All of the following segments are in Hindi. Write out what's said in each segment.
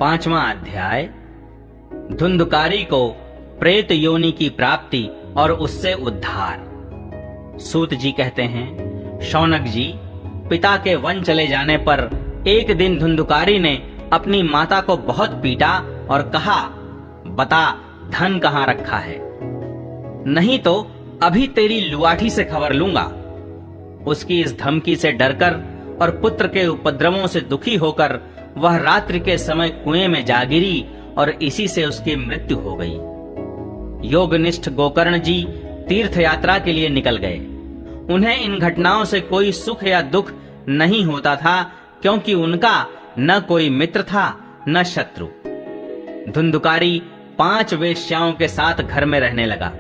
5वां अध्याय। धुंधकारी को प्रेत योनि की प्राप्ति और उससे उद्धार। सूत जी कहते हैं, शौनक जी, पिता के वन चले जाने पर एक दिन धुंधकारी ने अपनी माता को बहुत पीटा और कहा, बता धन कहाँ रखा है, नहीं तो अभी तेरी लुआठी से खबर लूंगा। उसकी इस धमकी से डरकर और पुत्र के उपद्रवों से दुखी होकर वह रात्रि के समय कुएं में जा गिरी और इसी से उसकी मृत्यु हो गई। योगनिष्ठ गोकर्ण जी तीर्थ यात्रा के लिए निकल गए। उन्हें इन घटनाओं से कोई सुख या दुख नहीं होता था, क्योंकि उनका न कोई मित्र था न शत्रु। धुंधकारी 5 वेश्याओं के साथ घर में रहने लगा।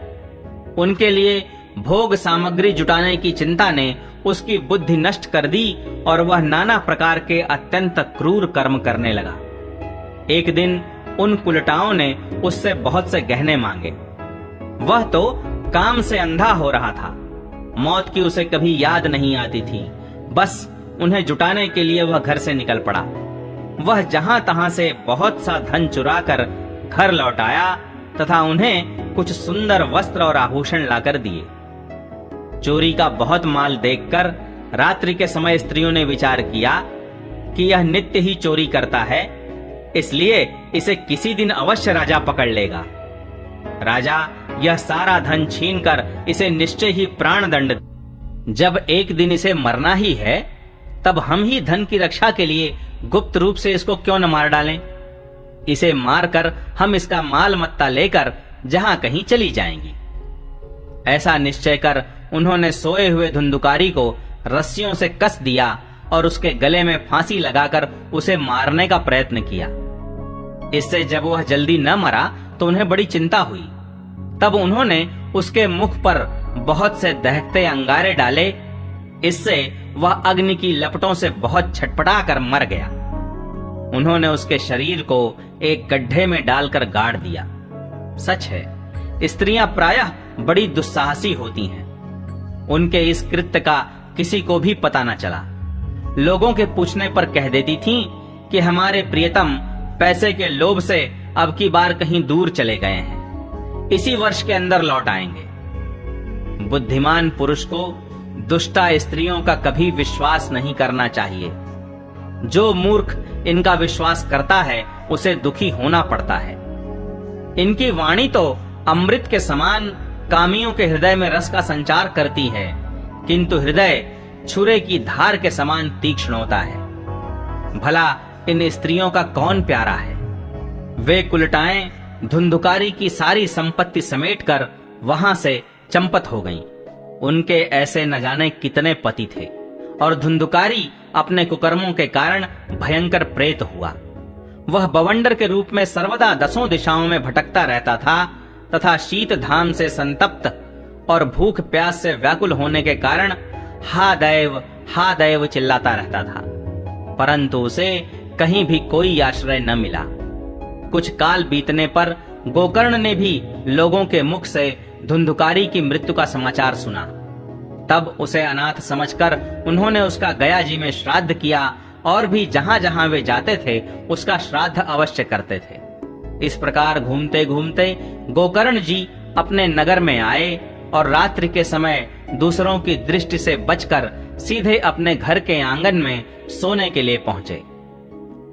उनके लिए भोग सामग्री जुटाने की चिंता ने उसकी बुद्धि नष्ट कर दी और वह नाना प्रकार के अत्यंत क्रूर कर्म करने लगा। एक दिन उन कुलटाओं ने उससे बहुत से गहने मांगे। वह तो काम से अंधा हो रहा था। मौत की उसे कभी याद नहीं आती थी। बस उन्हें जुटाने के लिए वह घर से निकल पड़ा। वह जहां तहां से बहुत सा धन चुराकर घर लौट आया तथा उन्हें कुछ सुंदर वस्त्र और आभूषण लाकर दिए। चोरी का बहुत माल देखकर रात्रि के समय स्त्रियों ने विचार किया कि यह नित्य ही चोरी करता है, इसलिए इसे किसी दिन अवश्य राजा पकड़ लेगा। राजा यह सारा धन छीनकर इसे निश्चय ही प्राण दंड। जब एक दिन इसे मरना ही है, तब हम ही धन की रक्षा के लिए गुप्त रूप से इसको क्यों न मार डालें। इसे मारकर हम इसका माल मत्ता लेकर जहां कहीं चली जाएंगी। ऐसा निश्चय कर उन्होंने सोए हुए धुंधकारी को रस्सियों से कस दिया और उसके गले में फांसी लगाकर उसे मारने का प्रयत्न किया। इससे जब वह जल्दी न मरा तो उन्हें बड़ी चिंता हुई। तब उन्होंने उसके मुख पर बहुत से दहकते अंगारे डाले। इससे वह अग्नि की लपटों से बहुत छटपटा कर मर गया। उन्होंने उसके शरीर को एक गड्ढे में डालकर गाड़ दिया। सच है, स्त्रियां प्रायः बड़ी दुस्साहसी होती हैं। उनके इस कृत्य का किसी को भी पता न चला। लोगों के पूछने पर कह देती थीं कि हमारे प्रियतम पैसे के लोभ से अब की बार कहीं दूर चले गए हैं, इसी वर्ष के अंदर लौट आएंगे। बुद्धिमान पुरुष को दुष्टा स्त्रियों का कभी विश्वास नहीं करना चाहिए। जो मूर्ख इनका विश्वास करता है उसे दुखी होना पड़ता है। इनकी वाणी तो अमृत के समान कामियों के हृदय में रस का संचार करती है, किंतु हृदय छुरे की धार के समान तीक्ष्ण होता है। भला इन स्त्रियों का कौन प्यारा है। वे कुलटाएं धुंधकारी की सारी संपत्ति समेटकर वहां से चंपत हो गईं। उनके ऐसे न जाने कितने पति थे और धुंधकारी अपने कुकर्मों के कारण भयंकर प्रेत हुआ। वह बवंडर के रूप में सर्वदा 10 दिशाओं में भटकता रहता था तथा शीत धाम से संतप्त और भूख प्यास से व्याकुल होने के कारण हा दैव चिल्लाता रहता था, परंतु उसे कहीं भी कोई आश्रय न मिला। कुछ काल बीतने पर गोकर्ण ने भी लोगों के मुख से धुंधकारी की मृत्यु का समाचार सुना। तब उसे अनाथ समझकर उन्होंने उसका गया जी में श्राद्ध किया और भी जहां जहां वे जाते थे उसका श्राद्ध अवश्य करते थे। इस प्रकार घूमते घूमते गोकर्ण जी अपने नगर में आए और रात्रि के समय दूसरों की दृष्टि से बचकर सीधे अपने घर के आंगन में सोने के लिए पहुंचे।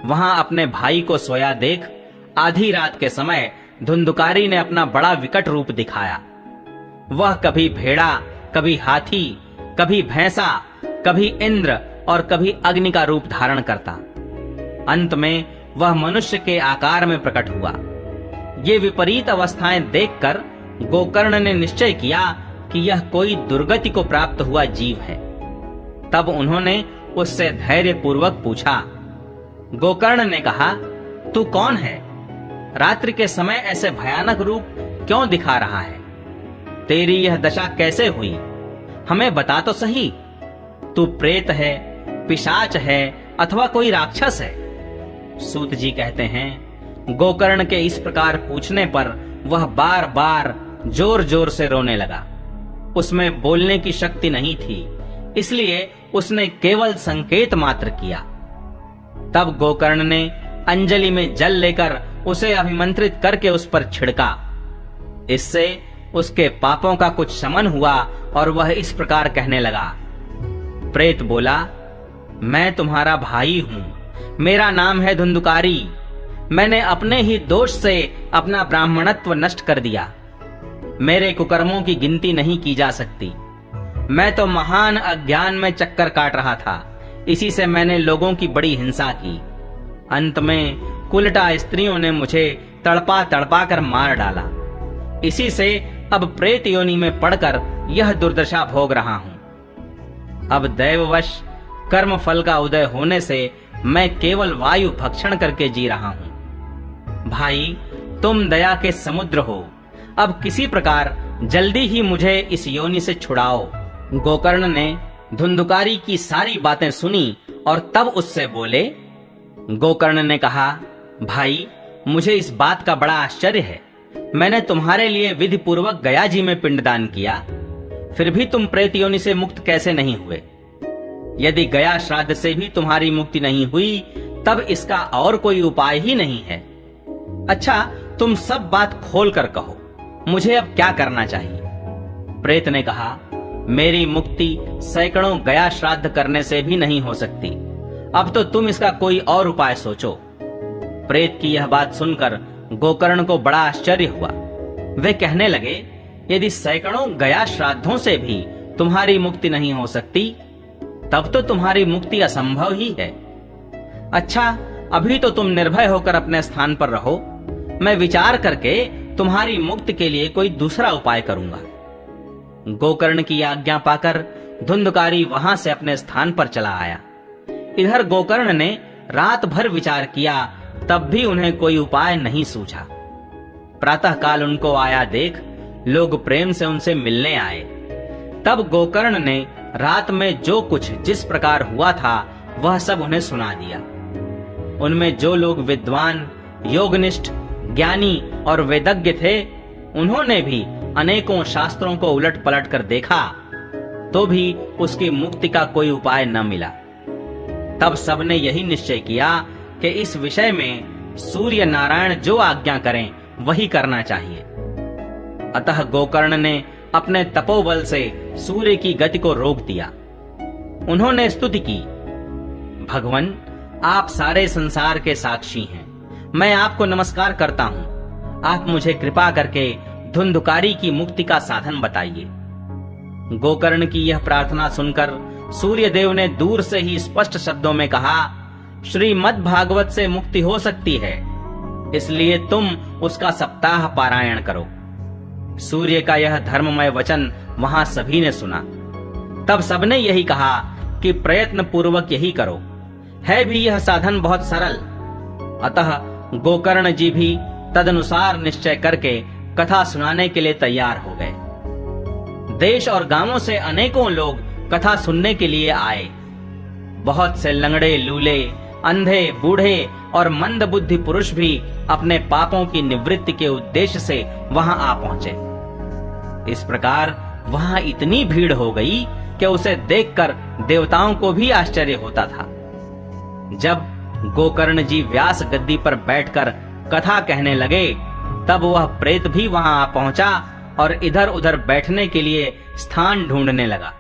वहां अपने भाई को सोया देख आधी रात के समय धुंधकारी ने अपना बड़ा विकट रूप दिखाया। वह कभी भेड़ा, कभी हाथी, कभी भैंसा, कभी इंद्र और कभी अग्नि का रूप धारण करता। अंत में वह मनुष्य के आकार में प्रकट हुआ। ये विपरीत अवस्थाएं देखकर गोकर्ण ने निश्चय किया कि यह कोई दुर्गति को प्राप्त हुआ जीव है। तब उन्होंने उससे धैर्य पूर्वक पूछा। गोकर्ण ने कहा, तू कौन है? रात्रि के समय ऐसे भयानक रूप क्यों दिखा रहा है? तेरी यह दशा कैसे हुई? हमें बता तो सही। तू प्रेत है, पिशाच है अथवा कोई राक्षस है? सूत जी कहते हैं, गोकर्ण के इस प्रकार पूछने पर वह बार बार जोर जोर से रोने लगा। उसमें बोलने की शक्ति नहीं थी, इसलिए उसने केवल संकेत मात्र किया। तब गोकर्ण ने अंजलि में जल लेकर उसे अभिमंत्रित करके उस पर छिड़का। इससे उसके पापों का कुछ शमन हुआ और वह इस प्रकार कहने लगा। प्रेत बोला, मैं तुम्हारा भाई हूं, मेरा नाम है धुंधुकारी। मैंने अपने ही दोष से अपना ब्राह्मणत्व नष्ट कर दिया। मेरे कुकर्मों की गिनती नहीं की जा सकती। मैं तो महान अज्ञान में चक्कर काट रहा था, इसी से मैंने लोगों की बड़ी हिंसा की। अंत में कुलटा स्त्रियों ने मुझे तड़पा तड़पा कर मार डाला। इसी से अब प्रेत योनि में पड़कर यह दुर्दशा भोग रहा हूं। अब दैववश कर्म फल का उदय होने से मैं केवल वायु भक्षण करके जी रहा हूं। भाई, तुम दया के समुद्र हो, अब किसी प्रकार जल्दी ही मुझे इस योनि से छुड़ाओ। गोकर्ण ने धुंधुकारी की सारी बातें सुनी और तब उससे बोले। गोकर्ण ने कहा, भाई, मुझे इस बात का बड़ा आश्चर्य है। मैंने तुम्हारे लिए विधि पूर्वक गया जी में पिंडदान किया, फिर भी तुम प्रेत योनि से मुक्त कैसे नहीं हुए? यदि गया श्राद्ध से भी तुम्हारी मुक्ति नहीं हुई, तब इसका और कोई उपाय ही नहीं है। अच्छा, तुम सब बात खोल कर कहो, मुझे अब क्या करना चाहिए? प्रेत ने कहा, मेरी मुक्ति सैकड़ों गया श्राद्ध करने से भी नहीं हो सकती। अब तो तुम इसका कोई और उपाय सोचो। प्रेत की यह बात सुनकर गोकर्ण को बड़ा आश्चर्य हुआ। वे कहने लगे, यदि सैकड़ों गया श्राद्धों से भी तुम्हारी मुक्ति नहीं हो सकती, तब तो तुम्हारी मुक्ति असंभव ही है। अच्छा, अभी तो तुम निर्भय होकर अपने स्थान पर रहो, मैं विचार करके तुम्हारी मुक्ति के लिए कोई दूसरा उपाय करूंगा। गोकर्ण की आज्ञा पाकर धुंधुकारी वहां से अपने स्थान पर चला आया। इधर गोकर्ण ने रात भर विचार किया, तब भी उन्हें कोई उपाय नहीं सूझा। प्रातः काल उनको आया देख लोग प्रेम से उनसे मिलने आए। तब गोकर्ण ने रात में जो कुछ जिस प्रकार हुआ था वह सब उन्हें सुना दिया। उनमें जो लोग विद्वान, योगनिष्ठ, ज्ञानी और वेदज्ञ थे, उन्होंने भी अनेकों शास्त्रों को उलट पलट कर देखा, तो भी उसकी मुक्ति का कोई उपाय न मिला। तब सबने यही निश्चय किया कि इस विषय में सूर्य नारायण जो आज्ञा करें वही करना चाहिए। अतः गोकर्ण ने अपने तपोबल से सूर्य की गति को रोक दिया। उन्होंने स्तुति की, भगवान, आप सारे संसार के साक्षी हैं, मैं आपको नमस्कार करता हूं। आप मुझे कृपा करके धुंधुकारी की मुक्ति का साधन बताइए। गोकर्ण की यह प्रार्थना सुनकर सूर्यदेव ने दूर से ही स्पष्ट शब्दों में कहा, श्रीमद् भागवत से मुक्ति हो सकती है, इसलिए तुम उसका सप्ताह पारायण करो। सूर्य का यह धर्ममय वचन वहां सभी ने सुना। तब सबने यही कहा कि प्रयत्न पूर्वक यही करो, है भी यह साधन बहुत सरल। अतः गोकर्ण जी भी तदनुसार निश्चय करके कथा सुनाने के लिए तैयार हो गए। देश और गांवों से अनेकों लोग कथा सुनने के लिए आए। बहुत से लंगड़े, लूले, अंधे, बूढ़े और मंद बुद्धि पुरुष भी अपने पापों की निवृत्ति के उद्देश्य से वहां आ पहुंचे। इस प्रकार वहां इतनी भीड़ हो गई कि उसे देखकर देवताओं को भी आश्चर्य होता था। जब गोकर्ण जी व्यास गद्दी पर बैठकर कथा कहने लगे, तब वह प्रेत भी वहां आ पहुंचा और इधर उधर बैठने के लिए स्थान ढूंढने लगा।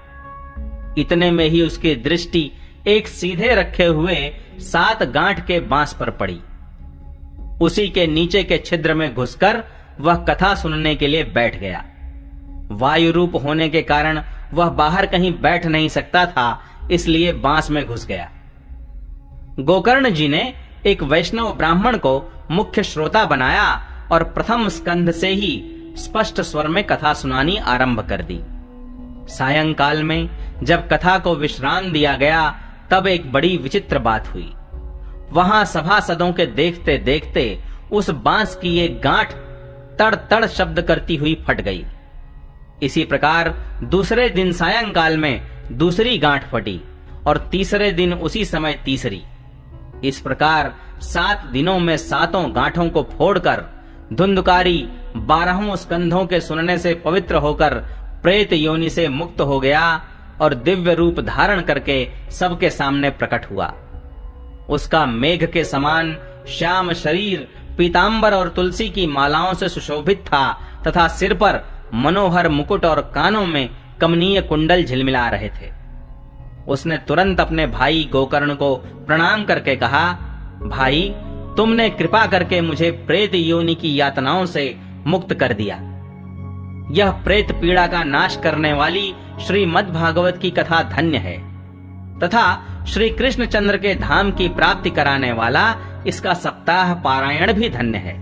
इतने में ही उसकी दृष्टि एक सीधे रखे हुए 7 गांठ के बांस पर पड़ी। उसी के नीचे के छिद्र में घुसकर वह कथा सुनने के लिए बैठ गया। वायु रूप होने के कारण वह बाहर कहीं बैठ नहीं सकता था, इसलिए बांस में घुस गया। गोकर्ण जी ने एक वैष्णव ब्राह्मण को मुख्य श्रोता बनाया और प्रथम स्कंध से ही स्पष्ट स्वर में कथा सुनानी आरंभ कर दी। सायंकाल में जब कथा को विश्राम दिया गया, तब एक बड़ी विचित्र बात हुई। वहां सभासदों के देखते देखते उस बांस की एक गांठ तड़ तड़ शब्द करती हुई फट गई। इसी प्रकार दूसरे दिन सायंकाल में दूसरी गांठ फटी और तीसरे दिन उसी समय तीसरी। इस प्रकार 7 दिनों में 7 गांठों को फोड़कर धुंधुकारी 12 स्कंधों के सुनने से पवित्र होकर प्रेत योनि से मुक्त हो गया और दिव्य रूप धारण करके सबके सामने प्रकट हुआ। उसका मेघ के समान श्याम शरीर पीतांबर और तुलसी की मालाओं से सुशोभित था तथा सिर पर मनोहर मुकुट और कानों में कमनीय कुंडल झिलमिला रहे थे। उसने तुरंत अपने भाई गोकर्ण को प्रणाम करके कहा, भाई, तुमने कृपा करके मुझे प्रेत योनि की यातनाओं से मुक्त कर दिया। यह प्रेत पीड़ा का नाश करने वाली श्रीमद् भागवत की कथा धन्य है तथा श्री कृष्णचंद्र के धाम की प्राप्ति कराने वाला इसका सप्ताह पारायण भी धन्य है।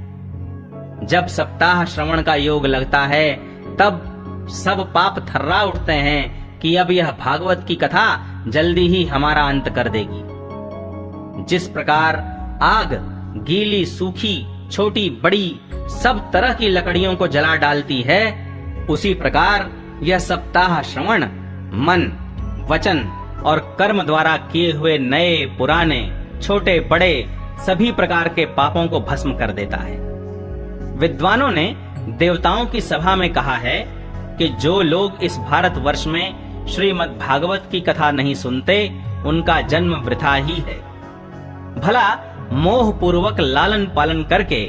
जब सप्ताह श्रवण का योग लगता है तब सब पाप थर्रा उठते हैं कि अब यह भागवत की कथा जल्दी ही हमारा अंत कर देगी। जिस प्रकार आग गीली, सूखी, छोटी, बड़ी सब तरह की लकड़ियों को जला डालती है, उसी प्रकार यह सप्ताह श्रवण मन, वचन और कर्म द्वारा किए हुए नए, पुराने, छोटे, बड़े सभी प्रकार के पापों को भस्म कर देता है। विद्वानों ने देवताओं की सभा में कहा है कि जो लोग इस भारतवर्ष में श्रीमद् भागवत की कथा नहीं सुनते, उनका जन्म वृथा ही है। भला मोह पूर्वक लालन पालन करके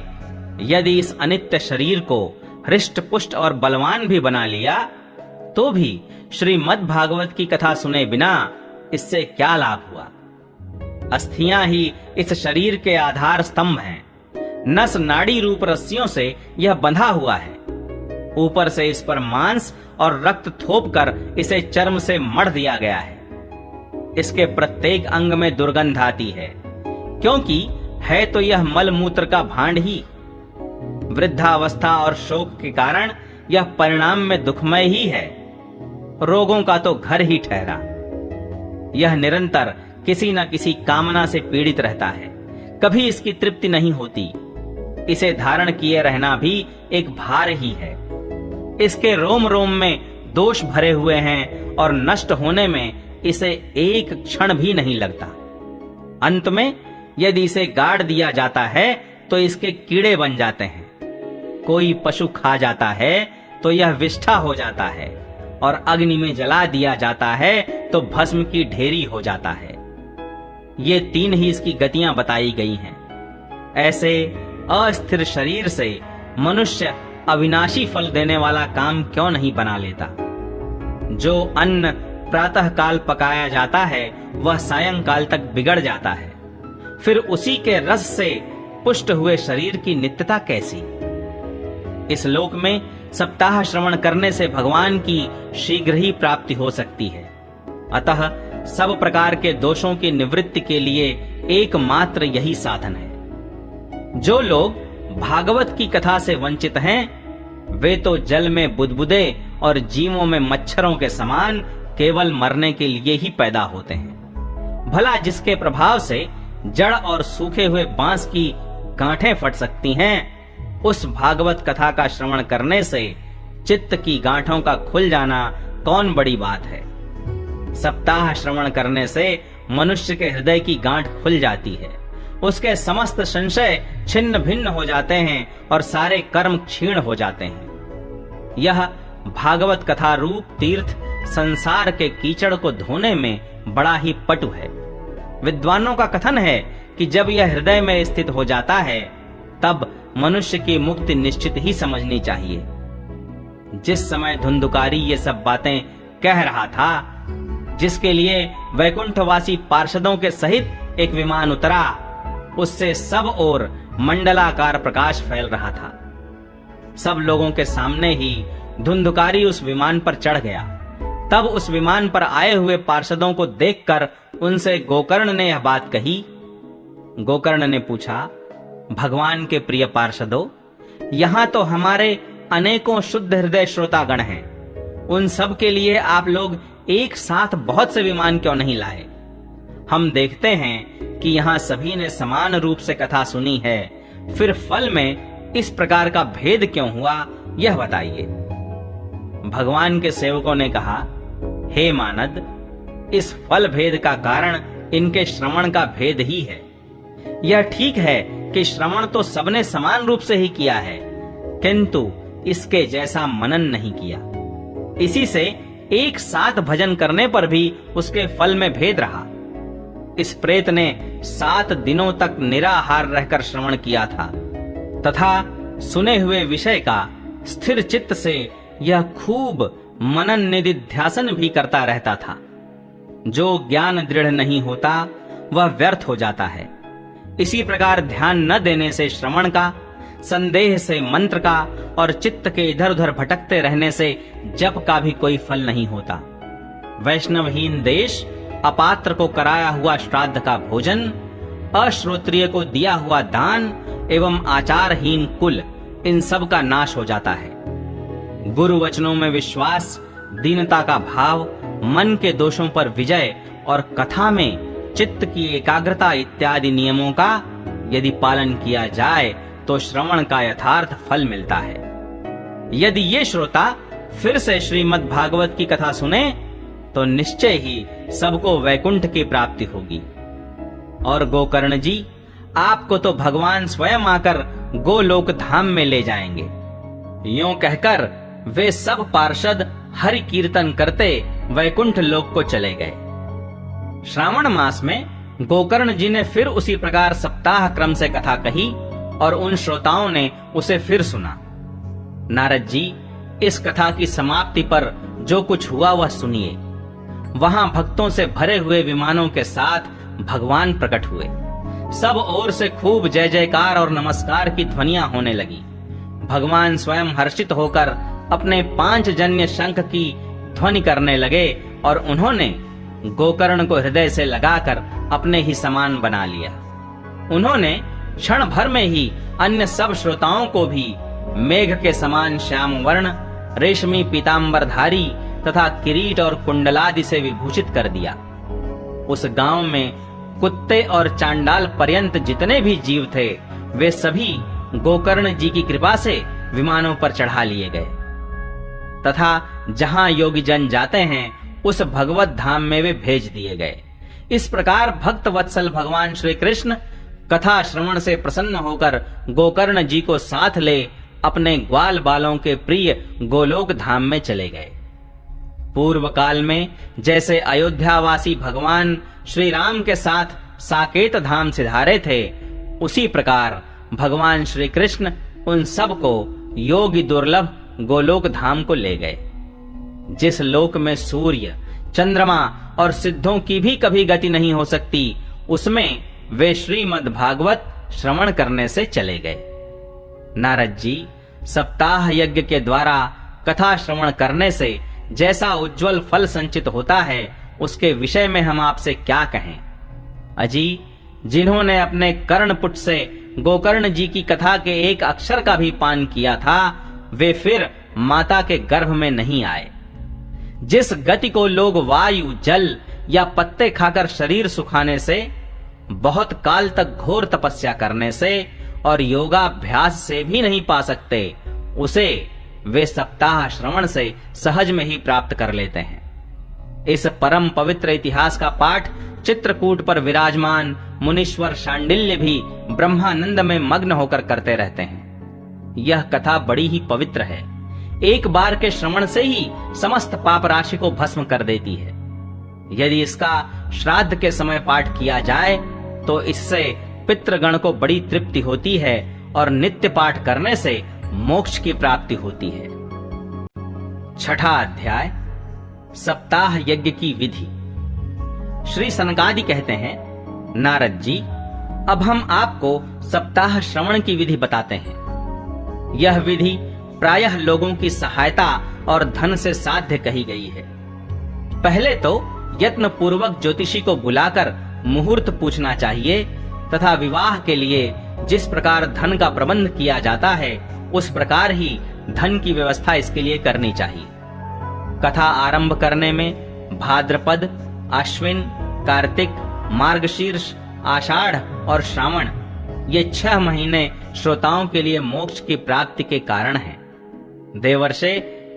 यदि इस अनित्य शरीर को हृष्ट पुष्ट और बलवान भी बना लिया, तो भी श्रीमद् भागवत की कथा सुने बिना इससे क्या लाभ हुआ। अस्थियां ही इस शरीर के आधार स्तंभ हैं। नस नाड़ी रूप रस्सियों से यह बंधा हुआ है। ऊपर से इस पर मांस और रक्त थोप कर इसे चर्म से मढ़ दिया गया है। इसके प्रत्येक अंग में दुर्गंध आती है, क्योंकि है तो यह मल मूत्र का भांड ही। वृद्धावस्था और शोक के कारण यह परिणाम में दुखमय ही है। रोगों का तो घर ही ठहरा। यह निरंतर किसी न किसी कामना से पीड़ित रहता है, कभी इसकी तृप्ति नहीं होती। इसे धारण किए रहना भी एक भार ही है। इसके रोम रोम में दोष भरे हुए हैं और नष्ट होने में इसे एक क्षण भी नहीं लगता। अंत में यदि इसे गाड़ दिया जाता है तो इसके कीड़े बन जाते हैं। कोई पशु खा जाता है तो यह विष्ठा हो जाता है, और अग्नि में जला दिया जाता है तो भस्म की ढेरी हो जाता है। ये तीन ही इसकी गतियां बताई गई हैं। ऐसे अस्थिर शरीर से मनुष्य अविनाशी फल देने वाला काम क्यों नहीं बना लेता। जो अन्न प्रातः काल पकाया जाता है वह सायंकाल तक बिगड़ जाता है, फिर उसी के रस से पुष्ट हुए शरीर की नित्यता कैसी। इस लोक में सप्ताह श्रवण करने से भगवान की शीघ्र ही प्राप्ति हो सकती है। अतः सब प्रकार के दोषों की निवृत्ति के लिए एकमात्र यही साधन है। जो लोग भागवत की कथा से वंचित हैं, वे तो जल में बुदबुदे और जीवों में मच्छरों के समान केवल मरने के लिए ही पैदा होते हैं। भला जिसके प्रभाव से जड़ और सूखे हुए बांस की गांठें फट सकती हैं, उस भागवत कथा का श्रवण करने से चित्त की गांठों का खुल जाना कौन बड़ी बात है। सप्ताह श्रवण करने से मनुष्य के हृदय की गांठ खुल जाती है, उसके समस्त संशय छिन्न भिन्न हो जाते हैं और सारे कर्म क्षीण हो जाते हैं। यह भागवत कथा रूप तीर्थ संसार के कीचड़ को धोने में बड़ा ही पटु है। विद्वानों का कथन है कि जब यह हृदय में स्थित हो जाता है, तब मनुष्य की मुक्ति निश्चित ही समझनी चाहिए। जिस समय धुंधुकारी ये सब बातें कह रहा था, जिसके लिए वैकुंठवासी पार्षदों के सहित एक विमान उतरा, उससे सब ओर मंडलाकार प्रकाश फैल रहा था। सब लोगों के सामने ही धुंधुकारी उस विमान पर चढ़ गया। तब उस विमान पर आए हुए पार्षदों को देखकर उनसे गोकर्ण ने यह बात कही। गोकर्ण ने पूछा, भगवान के प्रिय पार्षदों, यहाँ तो हमारे अनेकों शुद्ध हृदय श्रोतागण हैं। उन सब के लिए आप लोग एक साथ बहुत से विमान क्यों नहीं लाए? हम देखते हैं कि यहाँ सभी ने समान रूप से कथा सुनी है, फिर फल में इस प्रकार का भेद क्यों हुआ, यह बताइए। भगवान के सेवकों ने कहा, हे मानद, इस फल भेद का कारण इनके श्रवण का भेद ही है। यह ठीक है कि श्रवण तो सबने समान रूप से ही किया है, किंतु इसके जैसा मनन नहीं किया। इसी से एक साथ भजन करने पर भी उसके फल में भेद रहा। इस प्रेत ने 7 दिनों तक निराहार रहकर श्रवण किया था तथा सुने हुए विषय का स्थिर चित्त से यह खूब मनन निधिध्यासन भी करता रहता था। जो ज्ञान दृढ़ नहीं होता वह व्यर्थ हो जाता है। इसी प्रकार ध्यान न देने से श्रवण का, संदेह से मंत्र का और चित्त के इधर उधर भटकते रहने से जप का भी कोई फल नहीं होता। वैष्णवहीन देश, अपात्र को कराया हुआ श्राद्ध का भोजन, अश्रोत्रिय को दिया हुआ दान एवं आचारहीन कुल, इन सब का नाश हो जाता है। गुरु वचनों में विश्वास, दीनता का भाव, मन के दोषों पर विजय और कथा में चित्त की एकाग्रता इत्यादि नियमों का यदि पालन किया जाए तो श्रवण का यथार्थ फल मिलता है। यदि ये श्रोता फिर से श्रीमद् भागवत की कथा सुने तो निश्चय ही सबको वैकुंठ की प्राप्ति होगी। और गोकर्ण जी, आपको तो भगवान स्वयं आकर गोलोक धाम में ले जाएंगे। यूं कहकर वे सब पार्षद हरि कीर्तन करते वैकुंठ लोक को चले गए। श्रावण मास में गोकर्ण जी ने फिर उसी प्रकार सप्ताह क्रम से कथा कही और उन श्रोताओं ने उसे फिर सुना। नारद जी, इस कथा की समाप्ति पर जो कुछ हुआ वह सुनिए। वहां भक्तों से भरे हुए विमानों के साथ भगवान प्रकट हुए। सब ओर से खूब जय जयकार और नमस्कार की ध्वनियां होने लगी। भगवान स्वयं हर्षित होकर अपने 5 जन्य शंख की ध्वनि करने लगे और उन्होंने गोकर्ण को हृदय से लगाकर अपने ही समान बना लिया। उन्होंने क्षण भर में ही अन्य सब श्रोताओं को भी मेघ के समान श्याम वर्ण, रेशमी पीतांबरधारी तथा किरीट और कुंडलादि से विभूषित कर दिया। उस गांव में कुत्ते और चांडाल पर्यंत जितने भी जीव थे वे सभी गोकर्ण जी की कृपा से विमानों पर चढ़ा लिए गए तथा जहां योगी जन जाते हैं उस भगवत धाम में वे भेज दिए गए। इस प्रकार भक्त वत्सल भगवान श्री कृष्ण कथा श्रवण से प्रसन्न होकर गोकर्ण जी को साथ ले अपने ग्वाल बालों के प्रिय गोलोक धाम में चले गए। पूर्व काल में जैसे अयोध्यावासी भगवान श्री राम के साथ साकेत धाम सिधारे थे, उसी प्रकार भगवान श्री कृष्ण उन सब को योगी दुर्लभ गोलोक धाम को ले गए। जिस लोक में सूर्य, चंद्रमा और सिद्धों की भी कभी गति नहीं हो सकती, उसमें वे श्रीमद् भागवत श्रवण करने से चले गए। नारद जी, सप्ताह यज्ञ के द्वारा कथा श्रवण करने से जैसा उज्जवल फल संचित होता है, उसके विषय में हम आपसे क्या कहें। अजी, जिन्होंने अपने कर्णपुट से गोकर्ण जी की कथा के एक अक्षर का भी पान किया था, वे फिर माता के गर्भ में नहीं आए। जिस गति को लोग वायु, जल या पत्ते खाकर शरीर सुखाने से, बहुत काल तक घोर तपस्या करने से और योगाभ्यास से भी नहीं पा सकते, उसे वे सप्ताह श्रवण से सहज में ही प्राप्त कर लेते हैं। इस परम पवित्र इतिहास का पाठ चित्रकूट पर विराजमान मुनीश्वर शांडिल्य भी ब्रह्मानंद में मग्न होकर करते रहते हैं। यह कथा बड़ी ही पवित्र है। एक बार के श्रवण से ही समस्त पाप राशि को भस्म कर देती है। यदि इसका श्राद्ध के समय पाठ किया जाए तो इससे पितृगण को बड़ी तृप्ति होती है और नित्य पाठ करने से मोक्ष की प्राप्ति होती है। 6ठा अध्याय, सप्ताह यज्ञ की विधि। श्री सनकादि कहते हैं, नारद जी, अब हम आपको सप्ताह श्रवण की विधि बताते हैं। यह विधि प्रायः लोगों की सहायता और धन से साध्य कही गई है। पहले तो यत्न पूर्वक ज्योतिषी को बुलाकर मुहूर्त पूछना चाहिए तथा विवाह के लिए जिस प्रकार धन का प्रबंध किया जाता है, उस प्रकार ही धन की व्यवस्था इसके लिए करनी चाहिए। कथा आरंभ करने में भाद्रपद, आश्विन, कार्तिक, मार्गशीर्ष, आषाढ़ और श्रावण, ये 6 महीने श्रोताओं के लिए मोक्ष की प्राप्ति के कारण हैं। देवर्षे,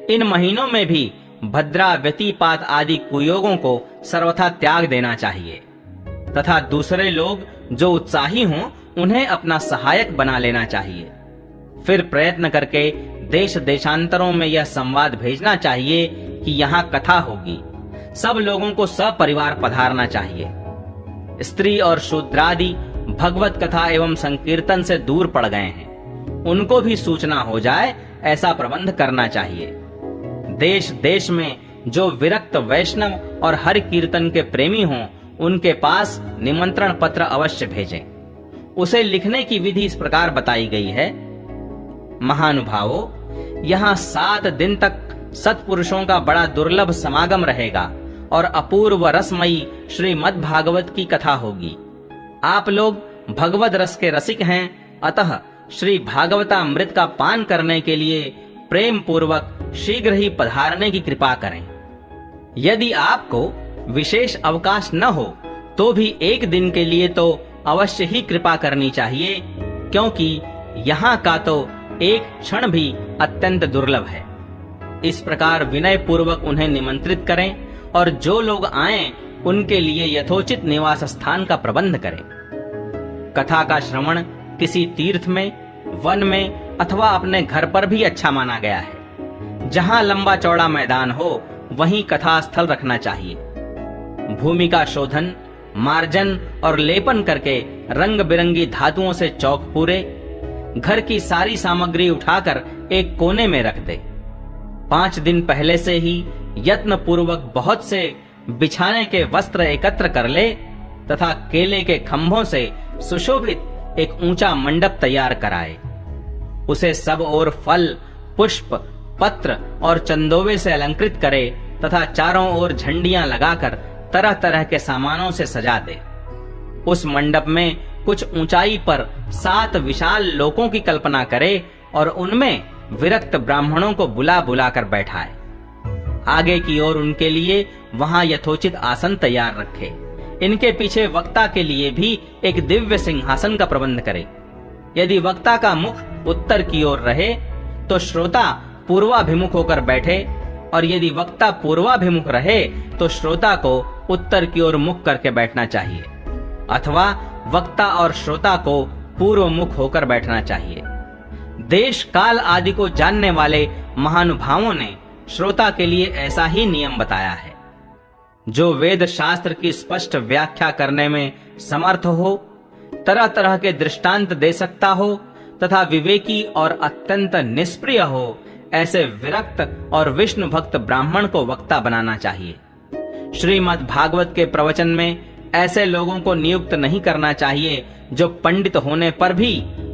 इन महीनों में भी भद्रा, व्यतिपात आदि कुयोगों को सर्वथा त्याग देना चाहिए तथा दूसरे लोग जो उत्साही हों उन्हें अपना सहायक बना लेना चाहिए। फिर प्रयत्न करके देश देशांतरों में यह संवाद भेजना चाहिए कि यहाँ कथा होगी। सब लोगों को सपरिवार पधारना चाहिए। स्त्री और शूद्रादि भगवत कथा एवं संकीर्तन से दूर पड़ गए हैं, उनको भी सूचना हो जाए, ऐसा प्रबंध करना चाहिए। देश देश में जो विरक्त वैष्णव और हरि कीर्तन के प्रेमी हों, उनके पास निमंत्रण पत्र अवश्य भेजें। उसे लिखने की विधि इस प्रकार बताई गई है। महानुभावों, यहाँ 7 दिन तक सत्पुरुषों का बड़ा दुर्लभ समागम रहेगा और अपूर्व रसमयी श्रीमद् भागवत की कथा होगी। आप लोग भगवद रस के रसिक हैं, अतः श्री भागवतामृत का पान करने के लिए प्रेम पूर्वक शीघ्र ही पधारने की कृपा करें। यदि आपको विशेष अवकाश न हो तो भी एक दिन के लिए तो अवश्य ही कृपा करनी चाहिए, क्योंकि यहाँ का तो एक क्षण भी अत्यंत दुर्लभ है। इस प्रकार विनय पूर्वक उन्हें निमंत्रित करें और जो लोग आएं उनके लिए यथोचित निवास स्थान का प्रबंध करें। कथा का श्रवण किसी तीर्थ में, वन में अथवा अपने घर पर भी अच्छा माना गया है। जहां लंबा चौड़ा मैदान हो वहीं कथा स्थल रखना चाहिए। भूमि का शोधन, मार्जन और लेपन करके रंग बिरंगी धातुओं से चौक पूरे, घर की सारी सामग्री उठाकर एक कोने में रख दे। 5 दिन पहले से ही यत्न पूर्वक बहुत से बिछाने के वस्त्र एकत्र कर ले तथा केले के खंभों से सुशोभित एक ऊंचा मंडप तैयार कराए। उसे सब ओर फल, पुष्प, पत्र और चंदोवे से अलंकृत करे तथा चारों ओर झंडियां लगाकर तरह तरह के सामानों से सजा दे। उस मंडप में कुछ ऊंचाई पर 7 विशाल लोकों की कल्पना करे और उनमें विरक्त ब्राह्मणों को बुला बुला कर बैठाए। आगे की ओर उनके लिए वहां यथोचित आसन तैयार रखे। इनके पीछे वक्ता के लिए भी एक दिव्य सिंहासन का प्रबंध करे। यदि वक्ता का मुख उत्तर की ओर रहे तो श्रोता पूर्वाभिमुख होकर बैठे, और यदि वक्ता पूर्वाभिमुख रहे तो श्रोता को उत्तर की ओर मुख करके बैठना चाहिए, अथवा वक्ता और श्रोता को पूर्व मुख होकर बैठना चाहिए। देश काल आदि को जानने वाले महानुभावों ने श्रोता के लिए ऐसा ही नियम बताया है। जो वेद शास्त्र की स्पष्ट व्याख्या करने में समर्थ हो, तरह तरह के दृष्टांत दे सकता हो तथा विवेकी और अत्यंत निष्प्रिय हो, ऐसे विरक्त और विष्णु भक्त ब्राह्मण को वक्ता बनाना चाहिए। श्रीमद् भागवत के प्रवचन में ऐसे लोगों को नियुक्त नहीं करना चाहिए जो पंडित होने पर भी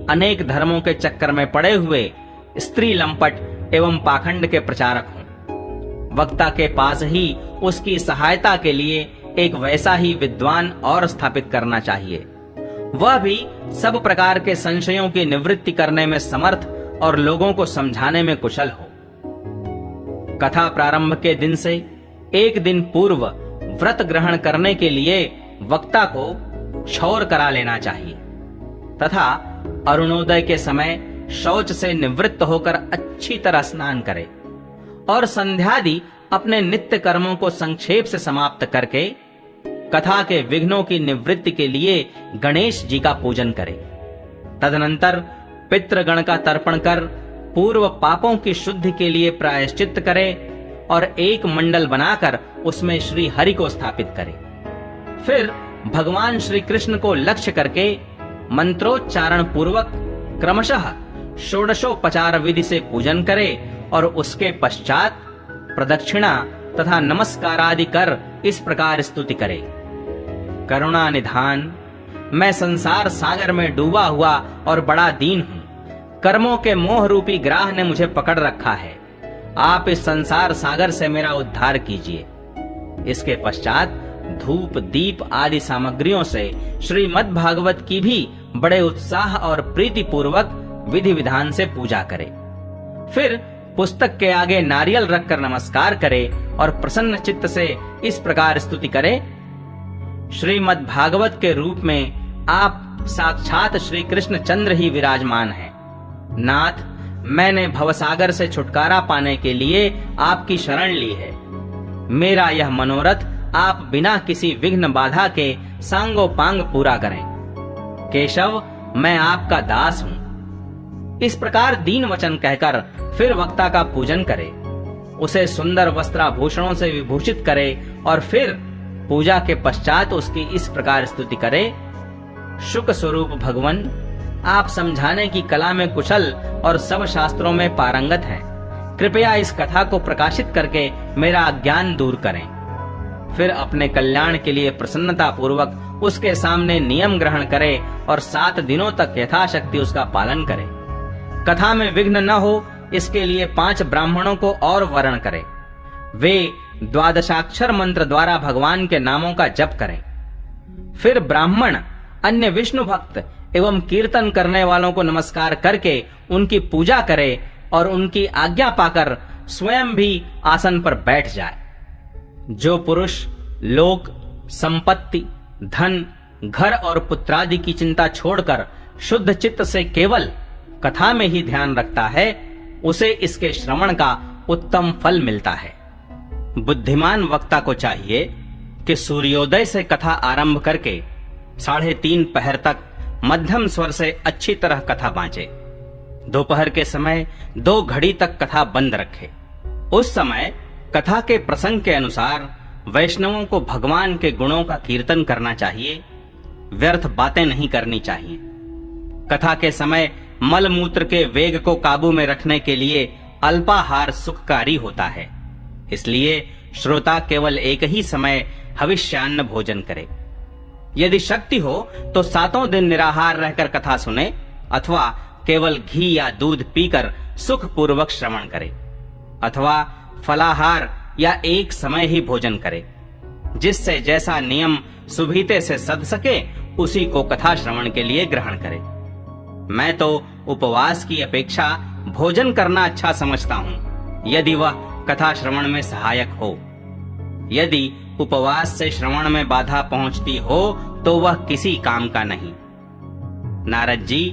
अनेक धर्मों के चक्कर में पड़े हुए स्त्री लंपट एवं पाखंड के प्रचारक हों। वक्ता के पास ही उसकी सहायता के लिए एक वैसा ही विद्वान और स्थापित करना चाहिए। वह भी सब प्रकार के संशयों की निवृत्ति करने में समर्थ और लोगों को समझाने में कुशल हो। कथा प्रारंभ के दिन से एक दिन पूर्व व्रत ग्रहण करने के लिए वक्ता को क्षौर करा लेना चाहिए तथा अरुणोदय के समय शौच से निवृत्त होकर अच्छी तरह स्नान करे और संध्यादि अपने नित्य कर्मों को संक्षेप से समाप्त करके कथा के विघ्नों की निवृत्ति के लिए गणेश जी का पूजन करे। तदनंतर पितृगण का तर्पण कर पूर्व पापों की शुद्धि के लिए प्रायश्चित्त करे और एक मंडल बनाकर उसमें श्री हरि को स्थापित करे। फिर भगवान श्री कृष्ण को लक्ष्य करके मंत्रोच्चारण पूर्वक क्रमशः षोडशोपचार विधि से पूजन करे और उसके पश्चात प्रदक्षिणा तथा नमस्कार आदि कर इस प्रकार स्तुति करे। करुणा निधान, मैं संसार सागर में डूबा हुआ और बड़ा दीन हूँ। कर्मों के मोह रूपी ग्राह ने मुझे पकड़ रखा है। आप इस संसार सागर से मेरा उद्धार कीजिए। इसके पश्चात धूप, दीप आदि सामग्रियों से श्रीमद् भागवत की भी बड़े उत्साह और प्रीति पूर्वक विधि विधान से पूजा करे। फिर पुस्तक के आगे नारियल रखकर नमस्कार करे और प्रसन्न चित्त से इस प्रकार स्तुति करे। श्रीमद् भागवत के रूप में आप साक्षात श्री कृष्ण चंद्र ही विराजमान हैं। नाथ, मैंने भवसागर से छुटकारा पाने के लिए आपकी शरण ली है। मेरा यह मनोरथ आप बिना किसी विघ्न बाधा के सांगोपांग पूरा करें। केशव, मैं आपका दास हूँ। इस प्रकार दीन वचन कहकर फिर वक्ता का पूजन करे, उसे सुंदर वस्त्राभूषणों से विभूषित करे और फिर पूजा के पश्चात उसकी इस प्रकार स्तुति करे। शुक स्वरूप भगवन, आप समझाने की कला में कुशल और सब शास्त्रों में पारंगत हैं। कृपया इस कथा को प्रकाशित करके मेरा अज्ञान दूर करें। फिर अपने कल्याण के लिए प्रसन्नता पूर्वक उसके सामने नियम ग्रहण करे और 7 दिनों तक यथाशक्ति उसका पालन करे। कथा में विघ्न न हो इसके लिए 5 ब्राह्मणों को और वर्ण करे। वे 12 मंत्र द्वारा भगवान के नामों का जप करें। फिर ब्राह्मण अन्य विष्णु भक्त एवं कीर्तन करने वालों को नमस्कार करके उनकी पूजा करे और उनकी आज्ञा पाकर स्वयं भी आसन पर बैठ जाए। जो पुरुष लोक, संपत्ति, धन, घर और पुत्रादि की चिंता छोड़कर शुद्ध चित्त से केवल कथा में ही ध्यान रखता है, उसे इसके श्रवण का उत्तम फल मिलता है। बुद्धिमान वक्ता को चाहिए कि सूर्योदय से कथा आरंभ करके 3:30 पहर तक मध्यम स्वर से अच्छी तरह कथा बांचे। दोपहर के समय 2 घड़ी तक कथा बंद रखे। उस समय कथा के प्रसंग के अनुसार वैष्णवों को भगवान के गुणों का कीर्तन करना चाहिए। व्यर्थ बातें नहीं करनी चाहिए। कथा के समय मल मूत्र के वेग को काबू में रखने के लिए अल्पाहार सुखकारी होता है। इसलिए श्रोता केवल एक ही समय हविष्यान्न भोजन करे। यदि शक्ति हो तो 7 दिन निराहार रहकर कथा सुने अथवा केवल घी या दूध पीकर सुख पूर्वक श्रवण करे, अथवा फलाहार या एक समय ही भोजन करे। जिससे जैसा नियम सुभीते से सध सके उसी को कथा श्रवण के लिए ग्रहण करे। मैं तो उपवास की अपेक्षा भोजन करना अच्छा समझता हूँ, यदि वह कथा श्रवण में सहायक हो। यदि उपवास से श्रवण में बाधा पहुंचती हो तो वह किसी काम का नहीं। नारद जी,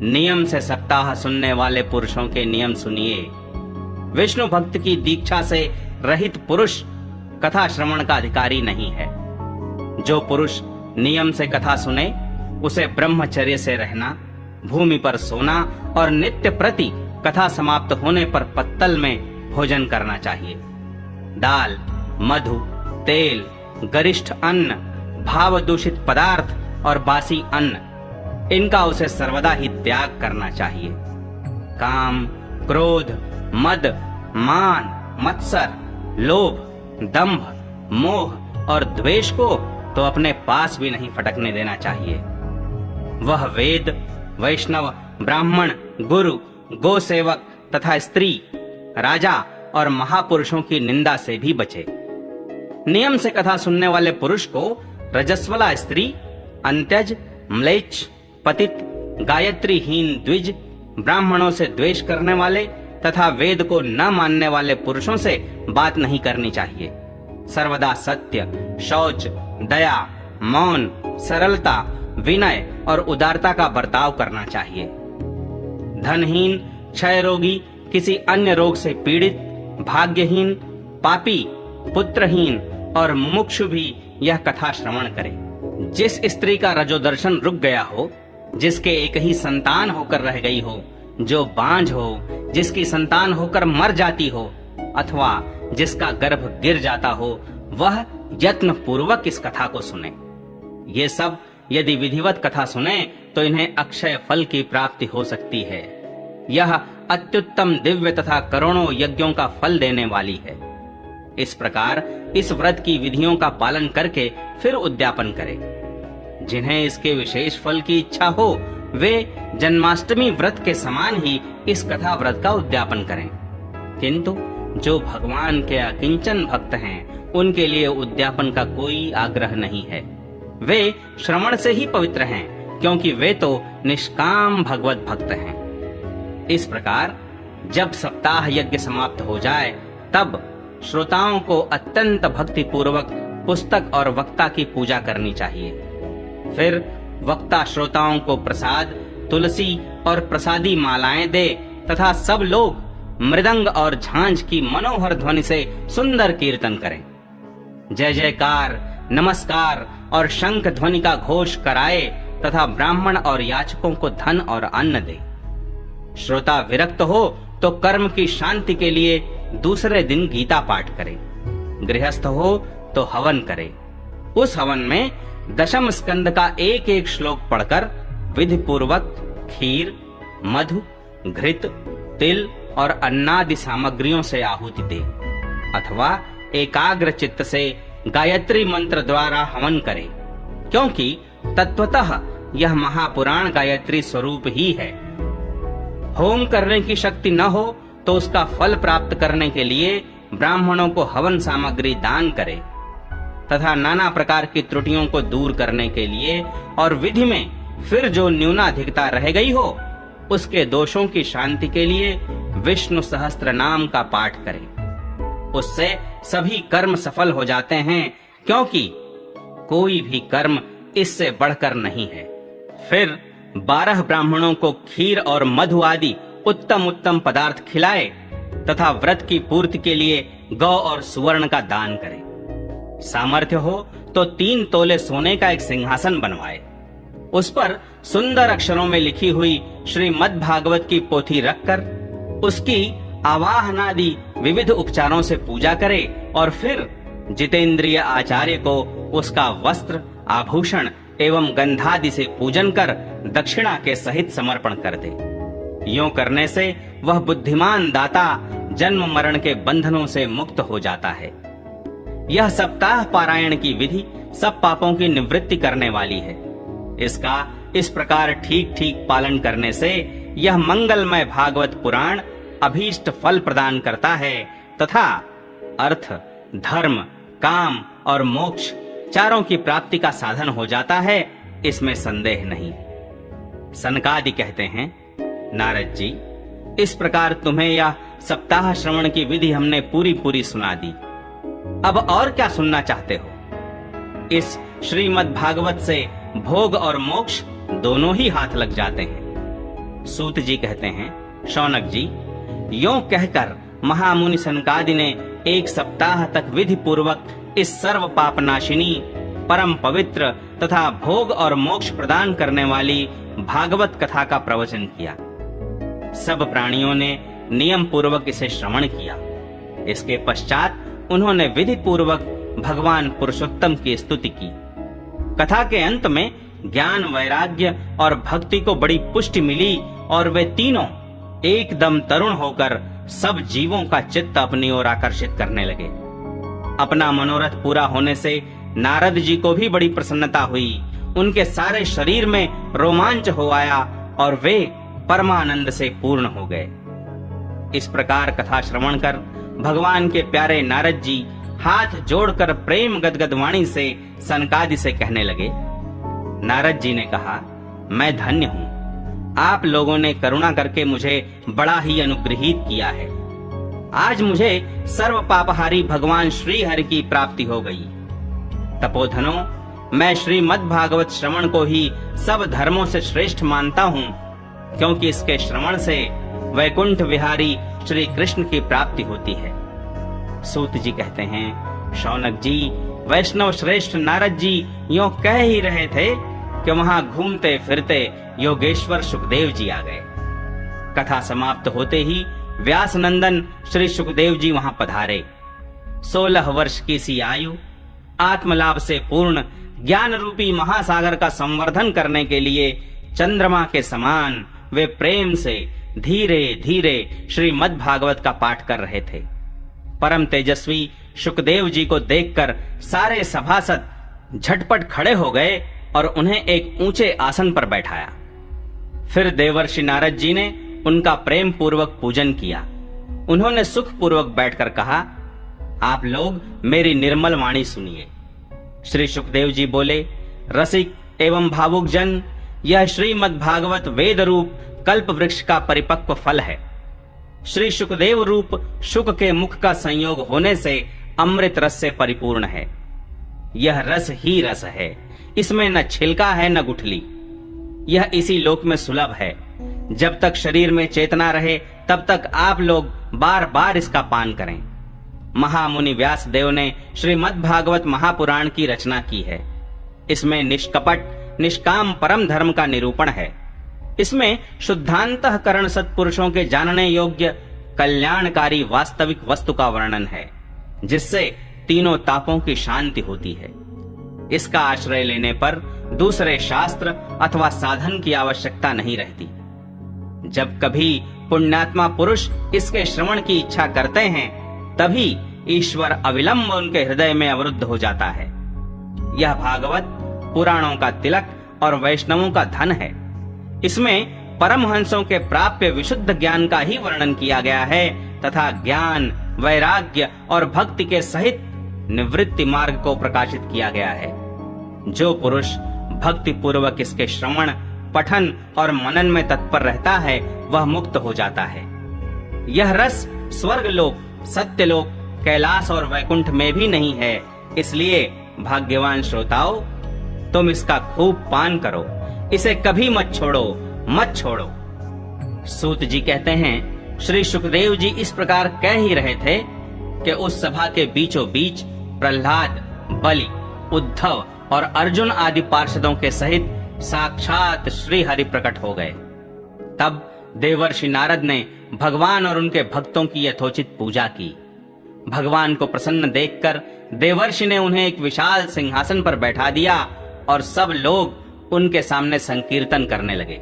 नियम से सप्ताह सुनने वाले पुरुषों के नियम सुनिए। विष्णु भक्त की दीक्षा से रहित पुरुष कथा श्रवण का अधिकारी नहीं है। जो पुरुष नियम से कथा सुने उसे ब्रह्मचर्य से रहना, भूमि पर सोना और नित्य प्रति कथा समाप्त होने पर पत्तल में भोजन करना चाहिए। दाल, मधु, तेल, गरिष्ठ अन्न, भाव दूषित पदार्थ और बासी अन्न, इनका उसे सर्वदा ही त्याग करना चाहिए। काम, क्रोध, मद, मान, मत्सर, लोभ, दंभ, मोह और द्वेष को तो अपने पास भी नहीं फटकने देना चाहिए। वह वेद, वैष्णव, ब्राह्मण, गुरु, गोसेवक तथा स्त्री, राजा और महापुरुषों की निंदा से भी बचे। नियम से कथा सुनने वाले पुरुष को रजस्वला स्त्री, अंत्यज, म्लेच्छ, पतित, गायत्रीहीन द्विज, ब्राह्मणों से द्वेष करने वाले तथा वेद को न मानने वाले पुरुषों से बात नहीं करनी चाहिए। सर्वदा सत्य, शौच, दया, मौन, सरलता, विनय और उदारता का बर्ताव करना चाहिए। धनहीन, क्षय रोगी, किसी अन्य रोग से पीड़ित, भाग्यहीन, पापी, पुत्रहीन और मुमुक्षु भी यह कथा श्रवण करे। जिस स्त्री का रजोदर्शन रुक गया हो, जिसके एक ही संतान होकर रह गई हो, जो बांझ हो, जिसकी संतान होकर मर जाती हो अथवा जिसका गर्भ गिर जाता हो, वह यत्न पूर्वक इस कथा को सुने। ये सब यदि विधिवत कथा सुने तो इन्हें अक्षय फल की प्राप्ति हो सकती है। यह अत्युत्तम दिव्य तथा करोड़ों यज्ञों का फल देने वाली है। इस प्रकार इस व्रत की विधियों का पालन करके फिर उद्यापन करें। जिन्हें इसके विशेष फल की इच्छा हो वे जन्माष्टमी व्रत के समान ही इस कथा व्रत का उद्यापन करें। किंतु जो भगवान के अकिंचन भक्त हैं, उनके लिए उद्यापन का कोई आग्रह नहीं है। वे श्रवण से ही पवित्र हैं, क्योंकि वे तो निष्काम भगवत भक्त हैं। इस प्रकार जब सप्ताह यज्ञ समाप्त हो जाए तब श्रोताओं को अत्यंत भक्ति पूर्वक पुस्तक और वक्ता की पूजा करनी चाहिए। फिर वक्ता श्रोताओं को प्रसाद, तुलसी और प्रसादी मालाएं दे तथा सब लोग मृदंग और झांझ की मनोहर ध्वनि से सुंदर कीर्तन करें। जय जयकार, नमस्कार और शंख ध्वनि का घोष कराए तथा ब्राह्मण और याचकों को धन और अन्न दे। श्रोता विरक्त हो तो कर्म की शांति के लिए दूसरे दिन गीता पाठ करे। गृहस्थ हो तो हवन करे। उस हवन में दशम स्कंद का एक एक श्लोक पढ़कर विधि पूर्वक खीर, मधु, घृत, तिल और अन्नादि सामग्रियों से आहुति दे अथवा एकाग्र चित्त से गायत्री मंत्र द्वारा हवन करे, क्योंकि तत्वतः यह महापुराण गायत्री स्वरूप ही है। होम करने की शक्ति न हो तो उसका फल प्राप्त करने के लिए ब्राह्मणों को हवन सामग्री दान करे तथा नाना प्रकार की त्रुटियों को दूर करने के लिए और विधि में फिर जो न्यूनाधिकता रह गई हो उसके दोषों की शांति के लिए विष्णु सहस्त्र नाम का पाठ करे। उससे सभी कर्म सफल हो जाते हैं, क्योंकि कोई भी कर्म इससे बढ़कर नहीं है। फिर 12 ब्राह्मणों को खीर और मधु आदि उत्तम उत्तम पदार्थ खिलाए तथा व्रत की पूर्ति के लिए गौ और सुवर्ण का दान करे। सामर्थ्य हो तो 3 तोले सोने का एक सिंहासन बनवाए, उस पर सुंदर अक्षरों में लिखी हुई श्रीमद् भागवत की पोथी रखकर उसकी आवाहनादि विविध उपचारों से पूजा करे और फिर जितेंद्रिय आचार्य को उसका वस्त्र, आभूषण एवं गंधादि से पूजन कर दक्षिणा के सहित समर्पण कर दे। यूं करने से वह बुद्धिमान दाता जन्म मरण के बंधनों से मुक्त हो जाता है। यह सप्ताह पारायण की विधि सब पापों की निवृत्ति करने वाली है। इसका इस प्रकार ठीक ठीक पालन करने से यह मंगलमय भागवत पुराण अभीष्ट फल प्रदान करता है तथा अर्थ, धर्म, काम और मोक्ष चारों की प्राप्ति का साधन हो जाता है, इसमें संदेह नहीं। सनकादि कहते हैं, नारद जी, इस प्रकार तुम्हें यह सप्ताह श्रवण की विधि हमने पूरी पूरी सुना दी। अब और क्या सुनना चाहते हो? इस श्रीमद् भागवत से भोग और मोक्ष दोनों ही हाथ लग जाते हैं। सूत जी कहते हैं, शौनक जी, यों कहकर महामुनि सनकादि ने 1 सप्ताह तक विधि पूर्वक इस सर्व पापनाशिनी, परम पवित्र तथा भोग और मोक्ष प्रदान करने वाली भागवत कथा का प्रवचन किया। सब प्राणियों ने नियम पूर्वक इसे श्रवण किया। इसके पश्चात उन्होंने विधि पूर्वक भगवान पुरुषोत्तम की स्तुति की। कथा के अंत में ज्ञान, वैराग्य और भक्ति को बड़ी पुष्टि मिली और वे तीनों एकदम तरुण होकर सब जीवों का चित्त अपनी ओर आकर्षित करने लगे। अपना मनोरथ पूरा होने से नारद जी को भी बड़ी प्रसन्नता हुई। उनके सारे शरीर में रोमांच हो आया और वे परमानंद से पूर्ण हो गए। इस प्रकार कथा श्रवण कर भगवान के प्यारे नारद जी हाथ जोड़कर प्रेम गदगद वाणी से सनकादि से कहने लगे। नारद जी ने कहा, मैं धन्य हूँ, आप लोगों ने करुणा करके मुझे बड़ा ही अनुग्रहित किया है। आज मुझे सर्व पापहारी भगवान श्री हरि की प्राप्ति हो गई। तपोधनों, मैं श्रीमद् भागवत श्रवण को ही सब धर्मों से श्रेष्ठ मानता हूँ, क्योंकि इसके श्रवण से वैकुंठ विहारी श्री कृष्ण की प्राप्ति होती है। सूत जी कहते हैं, शौनक जी, वैष्णव श्रेष्ठ नारद जी यों कह ही रहे थे कि वहां घूमते फिरते योगेश्वर सुखदेव जी आ गए। कथा समाप्त होते ही व्यास नंदन श्री सुखदेव जी वहां पधारे। 16 वर्ष की सी आयु, आत्मलाभ से पूर्ण ज्ञान रूपी महासागर का संवर्धन करने के लिए चंद्रमा के समान वे प्रेम से धीरे धीरे श्रीमद् भागवत का पाठ कर रहे थे। परम तेजस्वी सुखदेव जी को देखकर सारे सभासद झटपट खड़े हो गए और उन्हें एक ऊंचे आसन पर बैठाया। फिर देवर्षि नारद जी ने उनका प्रेम पूर्वक पूजन किया। उन्होंने सुख पूर्वक बैठकर कहा, आप लोग मेरी निर्मल वाणी सुनिए। श्री सुखदेव जी बोले, रसिक एवं भावुक जन, यह श्रीमद् भागवत वेद रूप कल्प वृक्ष का परिपक्व फल है। श्री सुखदेव रूप शुक के मुख का संयोग होने से अमृत रस से परिपूर्ण है। यह रस ही रस है, इसमें न छिलका है न गुठली। यह इसी लोक में सुलभ है। जब तक शरीर में चेतना रहे तब तक आप लोग बार बार इसका पान करें। महामुनि व्यास देव ने श्रीमद् भागवत महापुराण की रचना की है। इसमें निष्कपट निष्काम परम धर्म का निरूपण है। इसमें शुद्धांतःकरण सत्पुरुषों के जानने योग्य कल्याणकारी वास्तविक वस्तु का वर्णन है, जिससे तीनों तापों की शांति होती है। इसका आश्रय लेने पर दूसरे शास्त्र अथवा साधन की आवश्यकता नहीं रहती। जब कभी पुण्यात्मा पुरुष इसके श्रवण की इच्छा करते हैं, तभी ईश्वर अविलंब उनके हृदय में अवरुद्ध हो जाता है। यह भागवत पुराणों का तिलक और वैष्णवों का धन है। इसमें परमहंसों के प्राप्य विशुद्ध ज्ञान का ही वर्णन किया गया है तथा ज्ञान, वैराग्य और भक्ति के सहित निवृत्ति मार्ग को प्रकाशित किया गया है। जो पुरुष भक्ति पूर्वक इसके श्रवण, पठन और मनन में तत्पर रहता है, वह मुक्त हो जाता है। यह रस स्वर्गलोक, सत्यलोक, कैलाश और वैकुंठ में भी नहीं है। इसलिए भाग्यवान श्रोताओं, तुम इसका खूब पान करो, इसे कभी मत छोड़ो, मत छोड़ो। सूत जी कहते हैं, श्री सुखदेव जी इस प्रकार कह ही रहे थे कि उस सभा के बीचों बीच प्रहलाद, बलि, उद्धव और अर्जुन आदि पार्षदों के सहित साक्षात श्री हरि प्रकट हो गए। तब देवर्षि नारद ने भगवान और उनके भक्तों की यथोचित पूजा की। भगवान को प्रसन्न देखकर देवर्षि ने उन्हें एक विशाल सिंहासन पर बैठा दिया और सब लोग उनके सामने संकीर्तन करने लगे।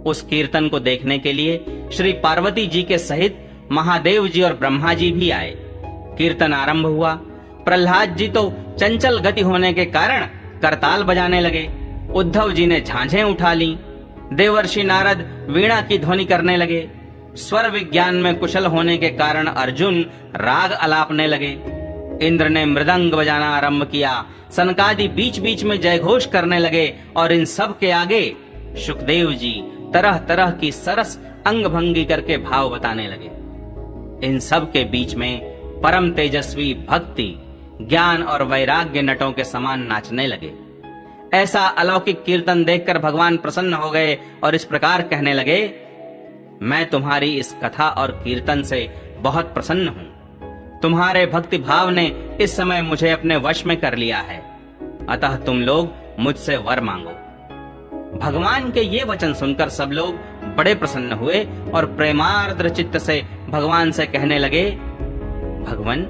उस कीर्तन को देखने के लिए श्री पार्वती जी के सहित महादेव जी और ब्रह्मा जी भी आए। कीर्तन आरंभ हुआ। प्रहलाद जी तो चंचल गति होने के कारण करताल बजाने लगे। उद्धव जी ने झांझें उठा ली। देवर्षि नारद वीणा की ध्वनि करने लगे। स्वर विज्ञान में कुशल होने के कारण अर्जुन राग अलापने लगे। इंद्र ने मृदंग बजाना आरंभ किया। सनकादि बीच बीच में जयघोष करने लगे और इन सब के आगे सुखदेव जी तरह तरह की सरस अंग भंगी करके भाव बताने लगे। इन सब के बीच में परम तेजस्वी भक्ति, ज्ञान और वैराग्य नटों के समान नाचने लगे। ऐसा अलौकिक कीर्तन देखकर भगवान प्रसन्न हो गए और इस प्रकार कहने लगे, मैं तुम्हारी इस कथा और कीर्तन से बहुत प्रसन्न हूं। तुम्हारे भक्ति भाव ने इस समय मुझे अपने वश में कर लिया है। अतः तुम लोग मुझसे वर मांगो। भगवान के ये वचन सुनकर सब लोग बड़े प्रसन्न हुए और प्रेमार्द्र चित्त से भगवान से कहने लगे, भगवान,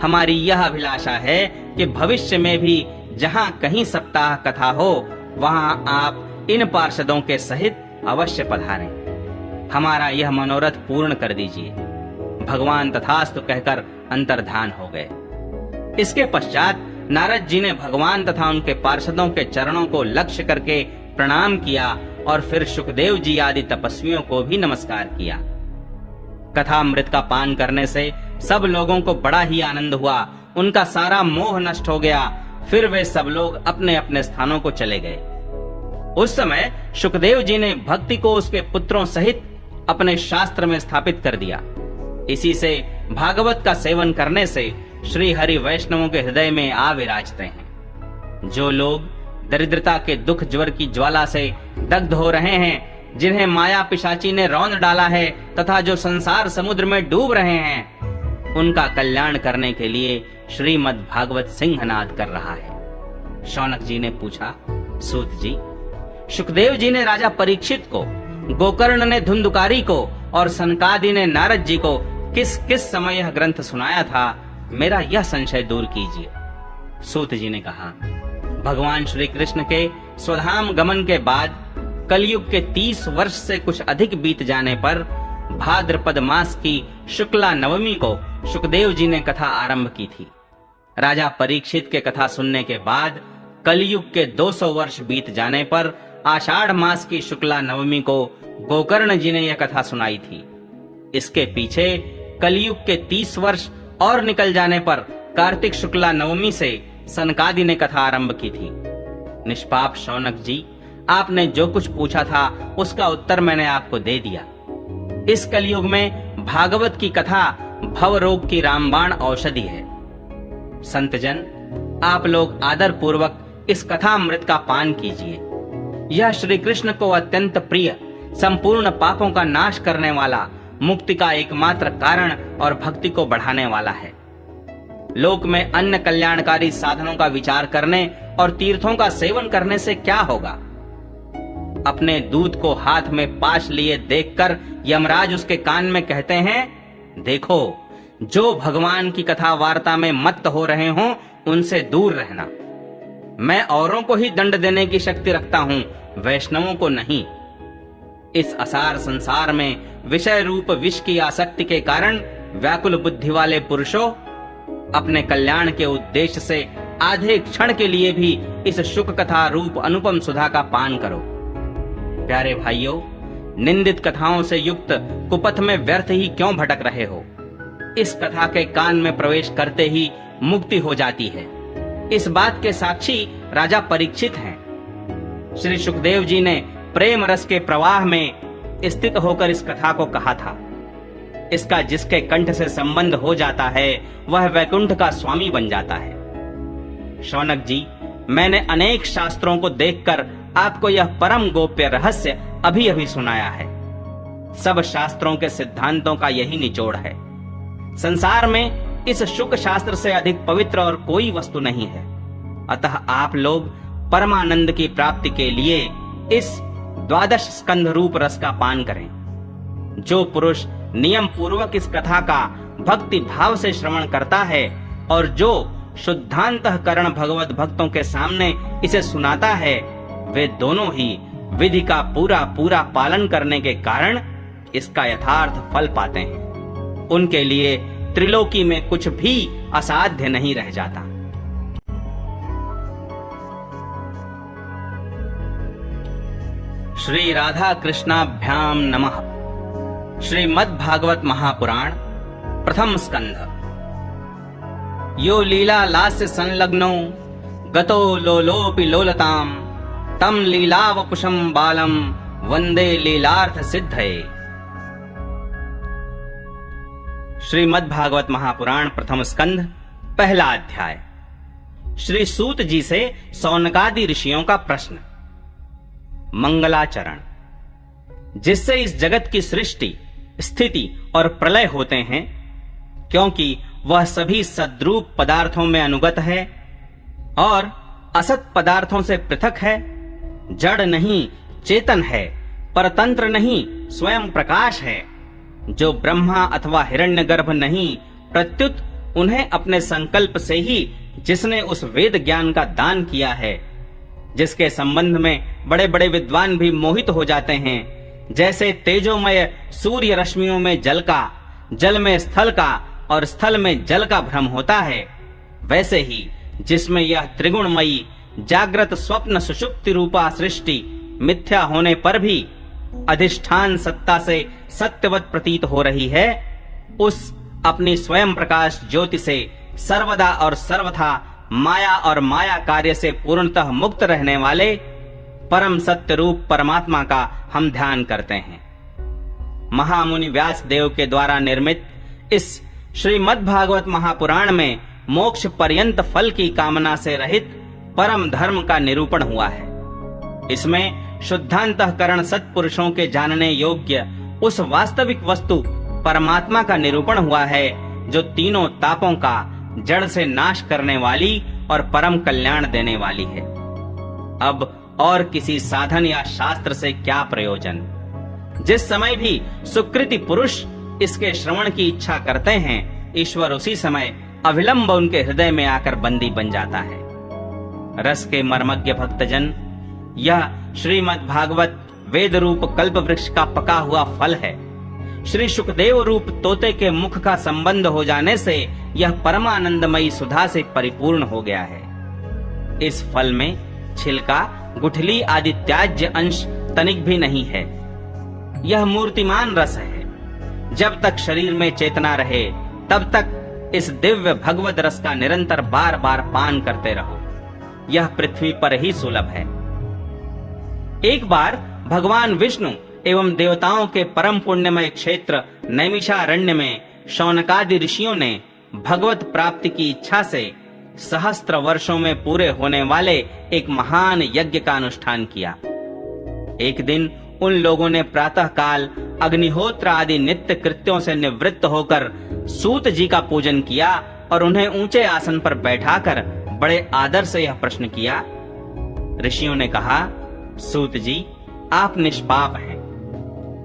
हमारी यह अभिलाषा है कि भविष्य में भी जहाँ कहीं सप्ताह कथा हो, वहाँ आप इन पार्षदों के सहित अवश्य पधारें। हमारा यह मनोरथ पूर्ण कर दीजिए। भगवान तथास्तु कहकर अंतर्धान हो गए। इसके पश्चात नारद जी ने भगवान तथा उनके पार्षदों के चरणों को लक्ष्य करके प्रणाम किया और फिर सुखदेव जी आदि तपस्वियों को भी नमस्कार किया। कथामृत का पान करने से सब लोगों को बड़ा ही आनंद हुआ। उनका सारा मोह नष्ट हो गया। फिर वे सब लोग अपने अपने स्थानों को चले गए। उस समय सुखदेव जी ने भक्ति को उसके पुत्रों सहित अपने शास्त्र में स्थापित कर दिया। इसी से भागवत का सेवन करने से श्री हरि वैष्णवों के हृदय में आ विराजते हैं। जो लोग दरिद्रता के दुख ज्वर की ज्वाला से दग्ध हो रहे हैं, जिन्हें माया पिशाची ने रौंद डाला है तथा जो संसार समुद्र में डूब रहे हैं, उनका कल्याण करने के लिए श्रीमद् भागवत सिंहनाद कर रहा है। शौनक जी ने पूछा, सूत जी, सुखदेव जी ने राजा परीक्षित को, गोकर्ण ने धुंधुकारी को और सनकादि ने नारद जी को किस किस समय यह ग्रंथ सुनाया था, मेरा यह संशय दूर कीजिए। सूत जी ने कहा, भगवान श्री कृष्ण के स्वधाम गमन के बाद कलयुग के 30 वर्ष से कुछ अधिक बीत जाने पर भाद्रपद मास की शुक्ला नवमी को सुखदेव जी ने कथा आरंभ की थी। राजा परीक्षित के कथा सुनने के बाद कलयुग के 200 वर्ष बीत जाने पर आषाढ़ मास की शुक्ला नवमी को गोकर्ण जी ने यह कथा सुनाई थी। इसके पीछे कलयुग के 30 वर्ष और निकल जाने पर कार्तिक शुक्ला नवमी से सनकादि ने कथा आरंभ की थी। निष्पाप शौनक जी, आपने जो कुछ पूछा था उसका उत्तर मैंने आपको दे दिया। इस कलयुग में भागवत की कथा भव रोग की रामबाण औषधि है। संतजन, आप लोग आदर पूर्वक इस कथा अमृत का पान कीजिए। यह श्री कृष्ण को अत्यंत प्रिय, संपूर्ण पापों का नाश करने वाला, मुक्ति का एकमात्र कारण और भक्ति को बढ़ाने वाला है। लोक में अन्य कल्याणकारी साधनों का विचार करने और तीर्थों का सेवन करने से क्या होगा? अपने दूध को हाथ में पाश लिए देखकर यमराज उसके कान में कहते हैं, देखो, जो भगवान की कथा वार्ता में मत्त हो रहे हों, उनसे दूर रहना। मैं औरों को ही दंड देने की शक्ति रखता हूं, वैष्णवों को नहीं। इस असार संसार में विषय रूप विष की आसक्ति के कारण व्याकुल बुद्धि वाले पुरुषों, अपने कल्याण के उद्देश्य से आधे क्षण के लिए भी इस शुक कथा रूप अनुपम सुधा का पान करो। प्यारे भाइयों, निंदित कथाओं से युक्त कुपथ में व्यर्थ ही क्यों भटक रहे हो? इस कथा के कान में प्रवेश करते ही मुक्ति हो जाती है। इस बात के साक्षी राजा परीक्षित हैं। श्री सुखदेव जी ने प्रेम रस के प्रवाह में स्थित होकर इस कथा को कहा था। इसका जिसके कंठ से संबंध हो जाता है वह वैकुंठ का स्वामी बन जाता है। शौनक जी, मैंने अनेक शास्त्रों को देखकर आपको यह परम गोप्य रहस्य अभी अभी सुनाया है। सब शास्त्रों के सिद्धांतों का यही निचोड़ है। संसार में इस शुक शास्त्र से अधिक पवित्र और कोई वस्तु नहीं है। अतः आप लोग परमानंद की प्राप्ति के लिए इस 12 स्कंध रूप रस का पान करें। जो पुरुष नियम पूर्वक इस कथा का भक्ति भाव से श्रवण करता है और जो शुद्धांतःकरण भगवत भक्तों के सामने इसे सुनाता है, वे दोनों ही विधि का पूरा पूरा पालन करने के कारण इसका यथार्थ फल पाते हैं। उनके लिए त्रिलोकी में कुछ भी असाध्य नहीं रह जाता। श्री राधा कृष्णाभ्याम नमः। श्रीमद् भागवत महापुराण प्रथम स्कंध। यो लीला लास्य संलग्नो गतो लोलोपि लोलताम तम लीलावपुषम बालम वंदे लीलार्थ सिद्धये। श्रीमद् भागवत महापुराण प्रथम स्कंध पहला अध्याय। श्री सूत जी से सौनकादि ऋषियों का प्रश्न। मंगलाचरण। जिससे इस जगत की सृष्टि, स्थिति और प्रलय होते हैं, क्योंकि वह सभी सद्रूप पदार्थों में अनुगत है और असत पदार्थों से पृथक है, जड़ नहीं चेतन है, परतंत्र नहीं स्वयं प्रकाश है, जो ब्रह्मा अथवा हिरण्यगर्भ नहीं, प्रत्युत उन्हें अपने संकल्प से ही जिसने उस वेद ज्ञान का दान किया है, जिसके संबंध में बड़े बड़े विद्वान भी मोहित हो जाते हैं, जैसे तेजोमय सूर्य रश्मियों में जल का, जल में स्थल का और स्थल में जल का भ्रम होता है, वैसे ही जिसमें यह त्रिगुणमयी जागृत स्वप्न सुषुप्ति रूपा सृष्टि मिथ्या होने पर भी अधिष्ठान सत्ता से सत्यवत प्रतीत हो रही है, उस अपनी स्वयं प्रकाश ज्योति से सर्वदा और सर्वथा माया और माया कार्य से पूर्णतः मुक्त रहने वाले परम सत्य रूप परमात्मा का हम ध्यान करते हैं। महामुनि व्यास देव के द्वारा निर्मित इस श्रीमद् भागवत महापुराण में मोक्ष पर्यंत फल की कामना से रहित परम धर्म का निरूपण हुआ है। इसमें शुद्धांतःकरण सत्पुरुषों के जानने योग्य उस वास्तविक वस्तु परमात्मा का निरूपण हुआ है, जो तीनों तापों का जड़ से नाश करने वाली और परम कल्याण देने वाली है। अब और किसी साधन या शास्त्र से क्या प्रयोजन? जिस समय भी सुकृति पुरुष इसके श्रवण की इच्छा करते हैं, ईश्वर उसी समय अविलंब उनके हृदय में आकर बंदी बन जाता है। रस के मर्मज्ञ भक्तजन, यह श्रीमद् भागवत वेद रूप कल्प वृक्ष का पका हुआ फल है। श्री सुखदेव रूप तोते के मुख का संबंध हो जाने से यह परमानंदमयी सुधा से परिपूर्ण हो गया है। इस फल में छिलका, गुठली आदि त्याज्य अंश तनिक भी नहीं है। यह मूर्तिमान रस है। जब तक शरीर में चेतना रहे, तब तक इस दिव्य भगवत रस का निरंतर बार बार पान करते रहो। यह पृथ्वी पर ही सुलभ है। एक बार भगवान विष्णु एवं देवताओं के परम पुण्यमय क्षेत्र नैमिषारण्य में शौनकादि ऋषियों ने भगवत प्राप्ति की इच्छा से सहस्त्र वर्षों में पूरे होने वाले एक महान यज्ञ का अनुष्ठान किया। एक दिन उन लोगों ने प्रातः काल अग्निहोत्र आदि नित्य कृत्यों से निवृत्त होकर सूत जी का पूजन किया और उन्हें ऊंचे आसन पर बैठाकर बड़े आदर से यह प्रश्न किया। ऋषियों ने कहा, सूत जी, आप निष्पाप हैं।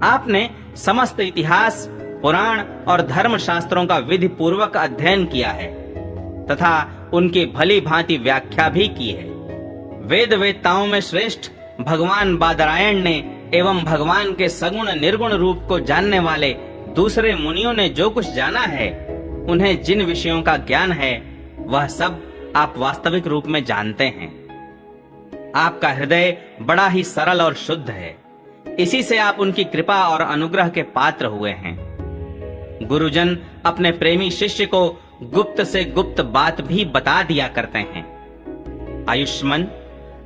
आपने समस्त इतिहास, पुराण और धर्म शास्त्रों का विधि पूर्वक अध्ययन किया है तथा उनकी भली भांति व्याख्या भी की है। वेद वेत्ताओं में श्रेष्ठ भगवान बादरायण ने एवं भगवान के सगुण निर्गुण रूप को जानने वाले दूसरे मुनियों ने जो कुछ जाना है, उन्हें जिन विषयों का ज्ञान है, वह सब आप वास्तविक रूप में जानते हैं। आपका हृदय बड़ा ही सरल और शुद्ध है, इसी से आप उनकी कृपा और अनुग्रह के पात्र हुए हैं। गुरुजन अपने प्रेमी शिष्य को गुप्त से गुप्त बात भी बता दिया करते हैं। आयुष्मान,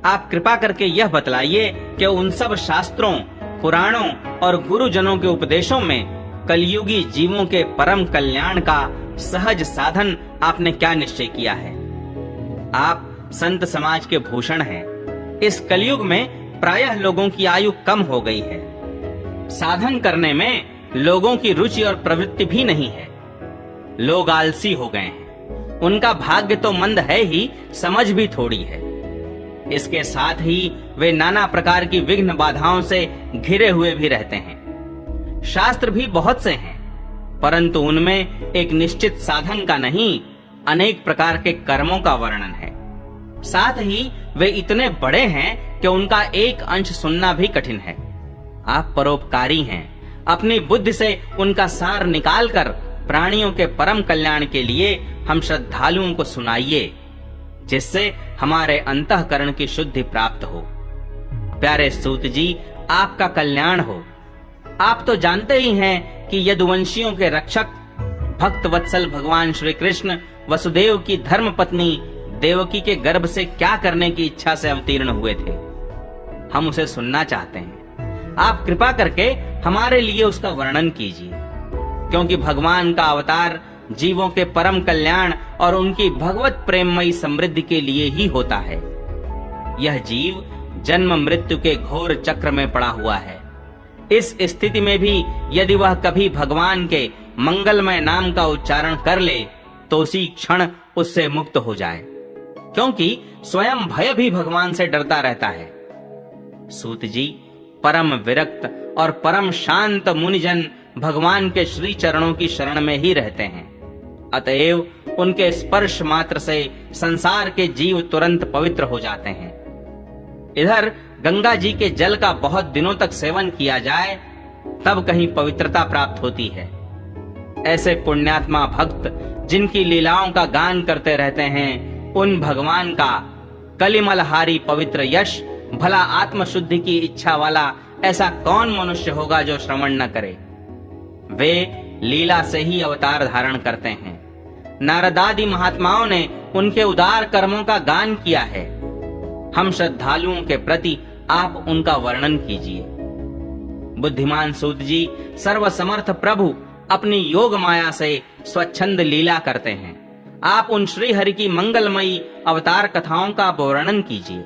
आप कृपा करके यह बतलाइए कि उन सब शास्त्रों, पुराणों और गुरुजनों के उपदेशों में कलयुगी जीवों के परम कल्याण का सहज साधन आपने क्या निश्चय किया है। आप संत समाज के भूषण हैं। इस कलयुग में प्रायः लोगों की आयु कम हो गई है। साधन करने में लोगों की रुचि और प्रवृत्ति भी नहीं है। लोग आलसी हो गए हैं। उनका भाग्य तो मंद है ही, समझ भी थोड़ी है। इसके साथ ही वे नाना प्रकार की विघ्न बाधाओं से घिरे हुए भी रहते हैं। शास्त्र भी बहुत से हैं, परंतु उनमें एक निश्चित साधन का नहीं, अनेक प्रकार के कर्मों का वर्णन है। साथ ही वे इतने बड़े हैं कि उनका एक अंश सुनना भी कठिन है। आप परोपकारी हैं। अपनी बुद्धि से उनका सार निकालकर प्राणियों के परम कल्याण के लिए हम श्रद्धालुओं को सुनाइए, जिससे हमारे अंतःकरण की शुद्धि प्राप्त हो। प्यारे सूत जी, आपका कल्याण हो। आप तो जानते ही हैं कि यदुवंशियों के रक्षक भक्त वत्सल भगवान श्री कृष्ण वसुदेव की धर्म पत्नी देवकी के गर्भ से क्या करने की इच्छा से अवतीर्ण हुए थे। हम उसे सुनना चाहते हैं। आप कृपा करके हमारे लिए उसका वर्णन कीजिए, क्योंकि भगवान का अवतार जीवों के परम कल्याण और उनकी भगवत प्रेममयी समृद्धि के लिए ही होता है। यह जीव जन्म मृत्यु के घोर चक्र में पड़ा हुआ है। इस स्थिति में भी यदि वह कभी भगवान के मंगलमय नाम का उच्चारण कर ले, तो उसी क्षण उससे मुक्त हो जाए, क्योंकि स्वयं भय भी भगवान से डरता रहता है। सूत जी, परम विरक्त और परम शांत मुनिजन भगवान के श्री चरणों की शरण में ही रहते हैं। अतएव उनके स्पर्श मात्र से संसार के जीव तुरंत पवित्र हो जाते हैं। इधर गंगा जी के जल का बहुत दिनों तक सेवन किया जाए, तब कहीं पवित्रता प्राप्त होती है। ऐसे पुण्यात्मा भक्त जिनकी लीलाओं का गान करते रहते हैं, उन भगवान का कलिमलहारी पवित्र यश भला आत्मशुद्धि की इच्छा वाला ऐसा कौन मनुष्य होगा जो श्रवण न करे। वे लीला से ही अवतार धारण करते हैं। नारदादि महात्माओं ने उनके उदार कर्मों का गान किया है। हम श्रद्धालुओं के प्रति आप उनका वर्णन कीजिए। बुद्धिमान सूत जी, सर्वसमर्थ प्रभु अपनी योग माया से स्वच्छंद लीला करते हैं। आप उन श्री हरि की मंगलमयी अवतार कथाओं का वर्णन कीजिए।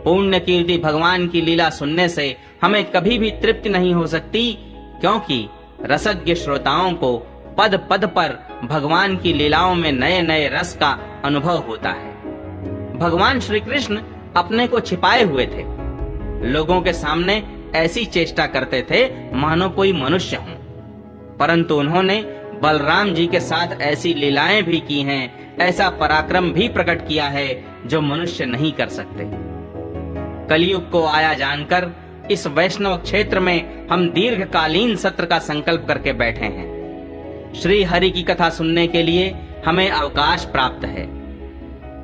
पुण्य कीर्ति भगवान की लीला सुनने से हमें कभी भी तृप्ति नहीं हो सकती, क्योंकि रसज्ञ श्रोताओं को पद पद पर भगवान की लीलाओं में नए नए रस का अनुभव होता है। भगवान श्री कृष्ण अपने को छिपाए हुए थे। लोगों के सामने ऐसी चेष्टा करते थे मानो कोई मनुष्य हो, परंतु उन्होंने बलराम जी के साथ ऐसी लीलाएं भी की हैं, ऐसा पराक्रम भी प्रकट किया है जो मनुष्य नहीं कर सकते। कलयुग को आया जानकर इस वैष्णव क्षेत्र में हम दीर्घकालीन सत्र का संकल्प करके बैठे हैं। श्री हरि की कथा सुनने के लिए हमें अवकाश प्राप्त है।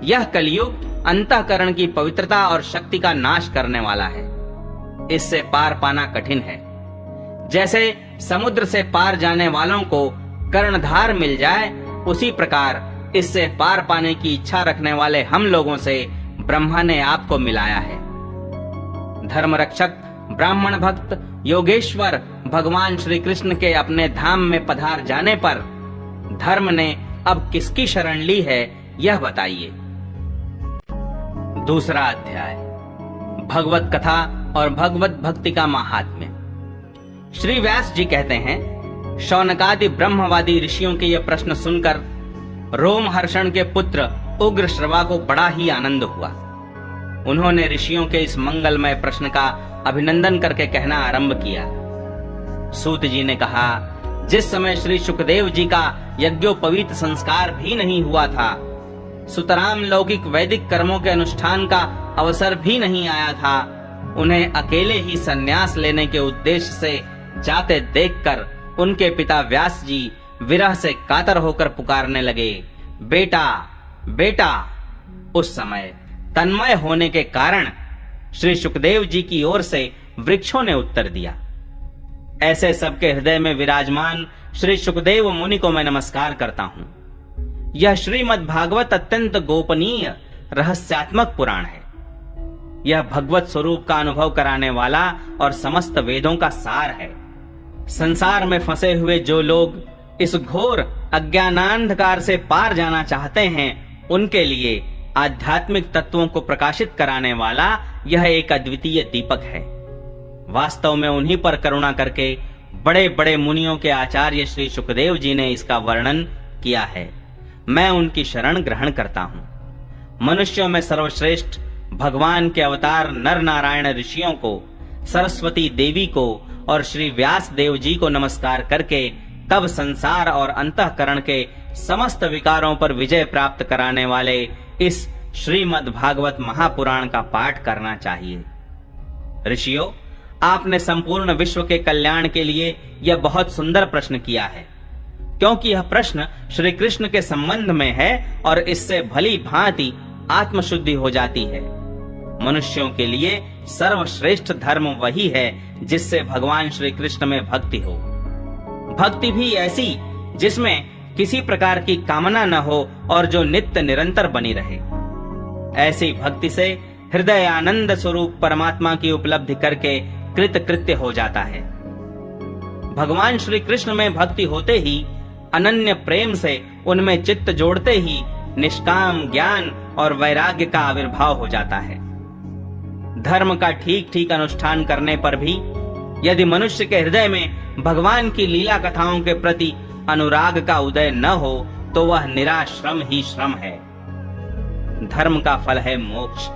यह कलयुग अंतःकरण की पवित्रता और शक्ति का नाश करने वाला है। इससे पार पाना कठिन है। जैसे समुद्र से पार जाने वालों को कर्णधार मिल जाए, उसी प्रकार इससे पार पाने की इच्छा रखने वाले हम लोगों से ब्रह्मा ने आपको मिलाया है। धर्म रक्षक, ब्राह्मण भक्त, योगेश्वर भगवान श्री कृष्ण के अपने धाम में पधार जाने पर धर्म ने अब किसकी शरण ली है, यह बताइए। दूसरा अध्याय, भगवत कथा और भगवत भक्ति का महात्म्य। श्री व्यास जी कहते हैं, शौनकादि ब्रह्मवादी ऋषियों के ये प्रश्न सुनकर रोमहर्षण के पुत्र उग्र श्रवा को बड़ा ही आनंद हुआ। उन्होंने ऋषियों के इस मंगलमय प्रश्न का अभिनंदन करके कहना आरंभ किया। सूत जी ने कहा, जिस समय श्री सुखदेव जी का यज्ञोपवीत संस्कार भी नहीं हुआ था, सुतराम लौकिक वैदिक कर्मों के अनुष्ठान का अवसर भी नहीं आया था, उन्हें अकेले ही संन्यास लेने के उद्देश्य से जाते देखकर उनके पिता व्यास जी विरह से कातर होकर पुकारने लगे, बेटा बेटा। उस समय तन्मय होने के कारण श्री सुखदेव जी की ओर से वृक्षों ने उत्तर दिया। ऐसे सबके हृदय में विराजमान श्री सुखदेव मुनि को मैं नमस्कार करता हूं। यह श्रीमद् भागवत अत्यंत गोपनीय रहस्यात्मक पुराण है। यह भगवत स्वरूप का अनुभव कराने वाला और समस्त वेदों का सार है। संसार में फंसे हुए जो लोग इस घोर अज्ञानांधकार से पार जाना चाहते हैं, उनके लिए आध्यात्मिक तत्वों को प्रकाशित कराने वाला यह एक अद्वितीय दीपक है। वास्तव में उन्हीं पर करुणा करके बड़े बड़े मुनियों के आचार्य श्री सुखदेव जी ने इसका वर्णन किया है। मैं उनकी शरण ग्रहण करता हूं। मनुष्यों में सर्वश्रेष्ठ भगवान के अवतार नर नारायण ऋषियों को, सरस्वती देवी को और श्री व्यास देव जी को नमस्कार करके तब संसार और अंतःकरण के समस्त विकारों पर विजय प्राप्त कराने वाले इस श्रीमद् भागवत महापुराण का पाठ करना चाहिए। ऋषियों, आपने संपूर्ण विश्व के कल्याण के लिए यह बहुत सुंदर प्रश्न किया है, क्योंकि यह प्रश्न श्री कृष्ण के संबंध में है और इससे भली भांति आत्मशुद्धि हो जाती है। मनुष्यों के लिए सर्वश्रेष्ठ धर्म वही है जिससे भगवान श्री कृष्ण में भक्ति हो। भक्ति भी ऐसी जिसमें किसी प्रकार की कामना न हो और जो नित्य निरंतर बनी रहे। ऐसी भक्ति से हृदय आनंद स्वरूप परमात्मा की उपलब्धि करके कृत कृत्य हो जाता है। भगवान श्री कृष्ण में भक्ति होते ही, अनन्य प्रेम से उनमें चित्त जोड़ते ही निष्काम ज्ञान और वैराग्य का आविर्भाव हो जाता है। धर्म का ठीक ठीक अनुष्ठान करने पर भी यदि मनुष्य के हृदय में भगवान की लीला कथाओं के प्रति अनुराग का उदय न हो तो वह निराश्रम ही श्रम है। धर्म का फल है मोक्ष।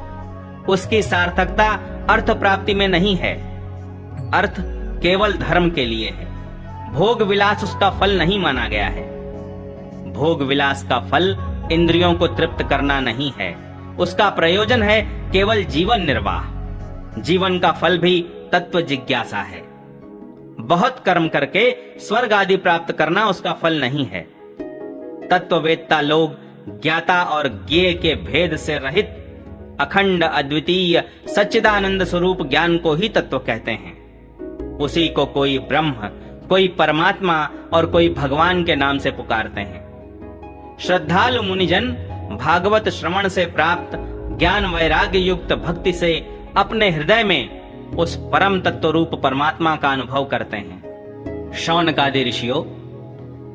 उसकी सार्थकता अर्थ प्राप्ति में नहीं है। अर्थ केवल धर्म के लिए है। भोग विलास उसका फल नहीं माना गया है। भोग विलास का फल इंद्रियों को तृप्त करना नहीं है। उसका प्रयोजन है केवल जीवन निर्वाह। जीवन का फल भी तत्व जिज्ञासा है। बहुत कर्म करके स्वर्ग आदि प्राप्त करना उसका फल नहीं है। तत्ववेत्ता लोग ज्ञाता और ज्ञेय के भेद से रहित अखंड अद्वितीय सच्चिदानंद स्वरूप ज्ञान को ही तत्व कहते हैं। उसी को कोई ब्रह्म, कोई परमात्मा और कोई भगवान के नाम से पुकारते हैं। श्रद्धालु मुनिजन भागवत श्रवण से प्राप्त ज्ञान वैराग्य युक्त भक्ति से अपने हृदय में उस परम तत्व रूप परमात्मा का अनुभव करते हैं। शौनकादि ऋषियों,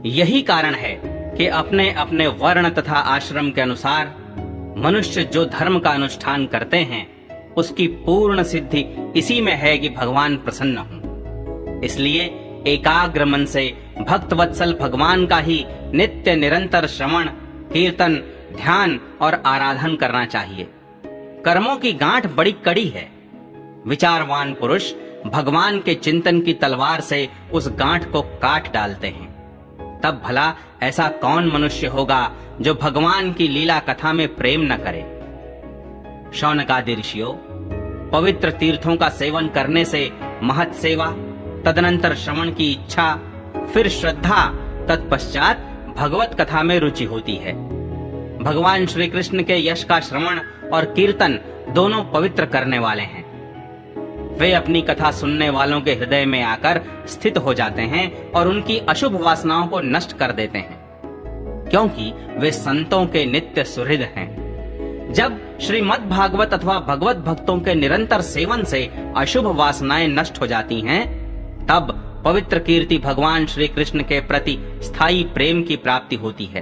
यही कारण है कि अपने अपने वर्ण तथा आश्रम के अनुसार मनुष्य जो धर्म का अनुष्ठान करते हैं उसकी पूर्ण सिद्धि इसी में है कि भगवान प्रसन्न हों। इसलिए एकाग्र मन से भक्तवत्सल भगवान का ही नित्य निरंतर श्रवण, कीर्तन, ध्यान और आराधन करना चाहिए। कर्मों की गांठ बड़ी कड़ी है। विचारवान पुरुष भगवान के चिंतन की तलवार से उस गांठ को काट डालते हैं। तब भला ऐसा कौन मनुष्य होगा जो भगवान की लीला कथा में प्रेम न करे। शौनकादि ऋषियों, पवित्र तीर्थों का सेवन करने से महत् सेवा, तदनंतर श्रवण की इच्छा, फिर श्रद्धा, तत्पश्चात भगवत कथा में रुचि होती है। भगवान श्री कृष्ण के यश का श्रवण और कीर्तन दोनों पवित्र करने वाले हैं। वे अपनी कथा सुनने वालों के हृदय में आकर स्थित हो जाते हैं और उनकी अशुभ वासनाओं को नष्ट कर देते हैं, क्योंकि वे संतों के नित्य सुहृद हैं। जब श्रीमद् भागवत अथवा भगवत भक्तों के निरंतर सेवन से अशुभ वासनाएं नष्ट हो जाती हैं, तब पवित्र कीर्ति भगवान श्री कृष्ण के प्रति स्थायी प्रेम की प्राप्ति होती है।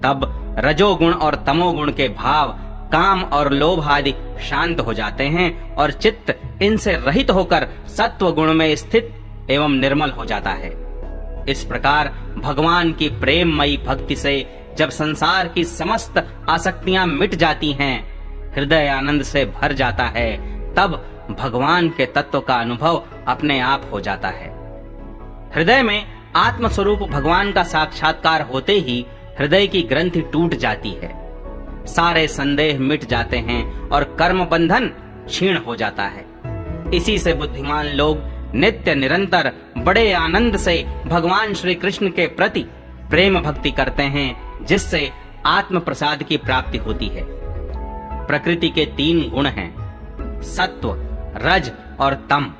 तब रजोगुण और तमोगुण के भाव, काम और लोभ आदि शांत हो जाते हैं और चित्त इनसे रहित होकर सत्व गुण में स्थित एवं निर्मल हो जाता है। इस प्रकार भगवान की प्रेममयी भक्ति से जब संसार की समस्त आसक्तियां मिट जाती हैं, हृदय आनंद से भर जाता है, तब भगवान के तत्व का अनुभव अपने आप हो जाता है। हृदय में आत्म स्वरूप भगवान का साक्षात्कार होते ही हृदय की ग्रंथि टूट जाती है। सारे संदेह मिट जाते हैं और कर्म बंधन क्षीण हो जाता है। इसी से बुद्धिमान लोग नित्य निरंतर बड़े आनंद से भगवान श्री कृष्ण के प्रति प्रेम भक्ति करते हैं, जिससे आत्म प्रसाद की प्राप्ति होती है। प्रकृति के 3 गुण हैं, सत्व, रज और तम।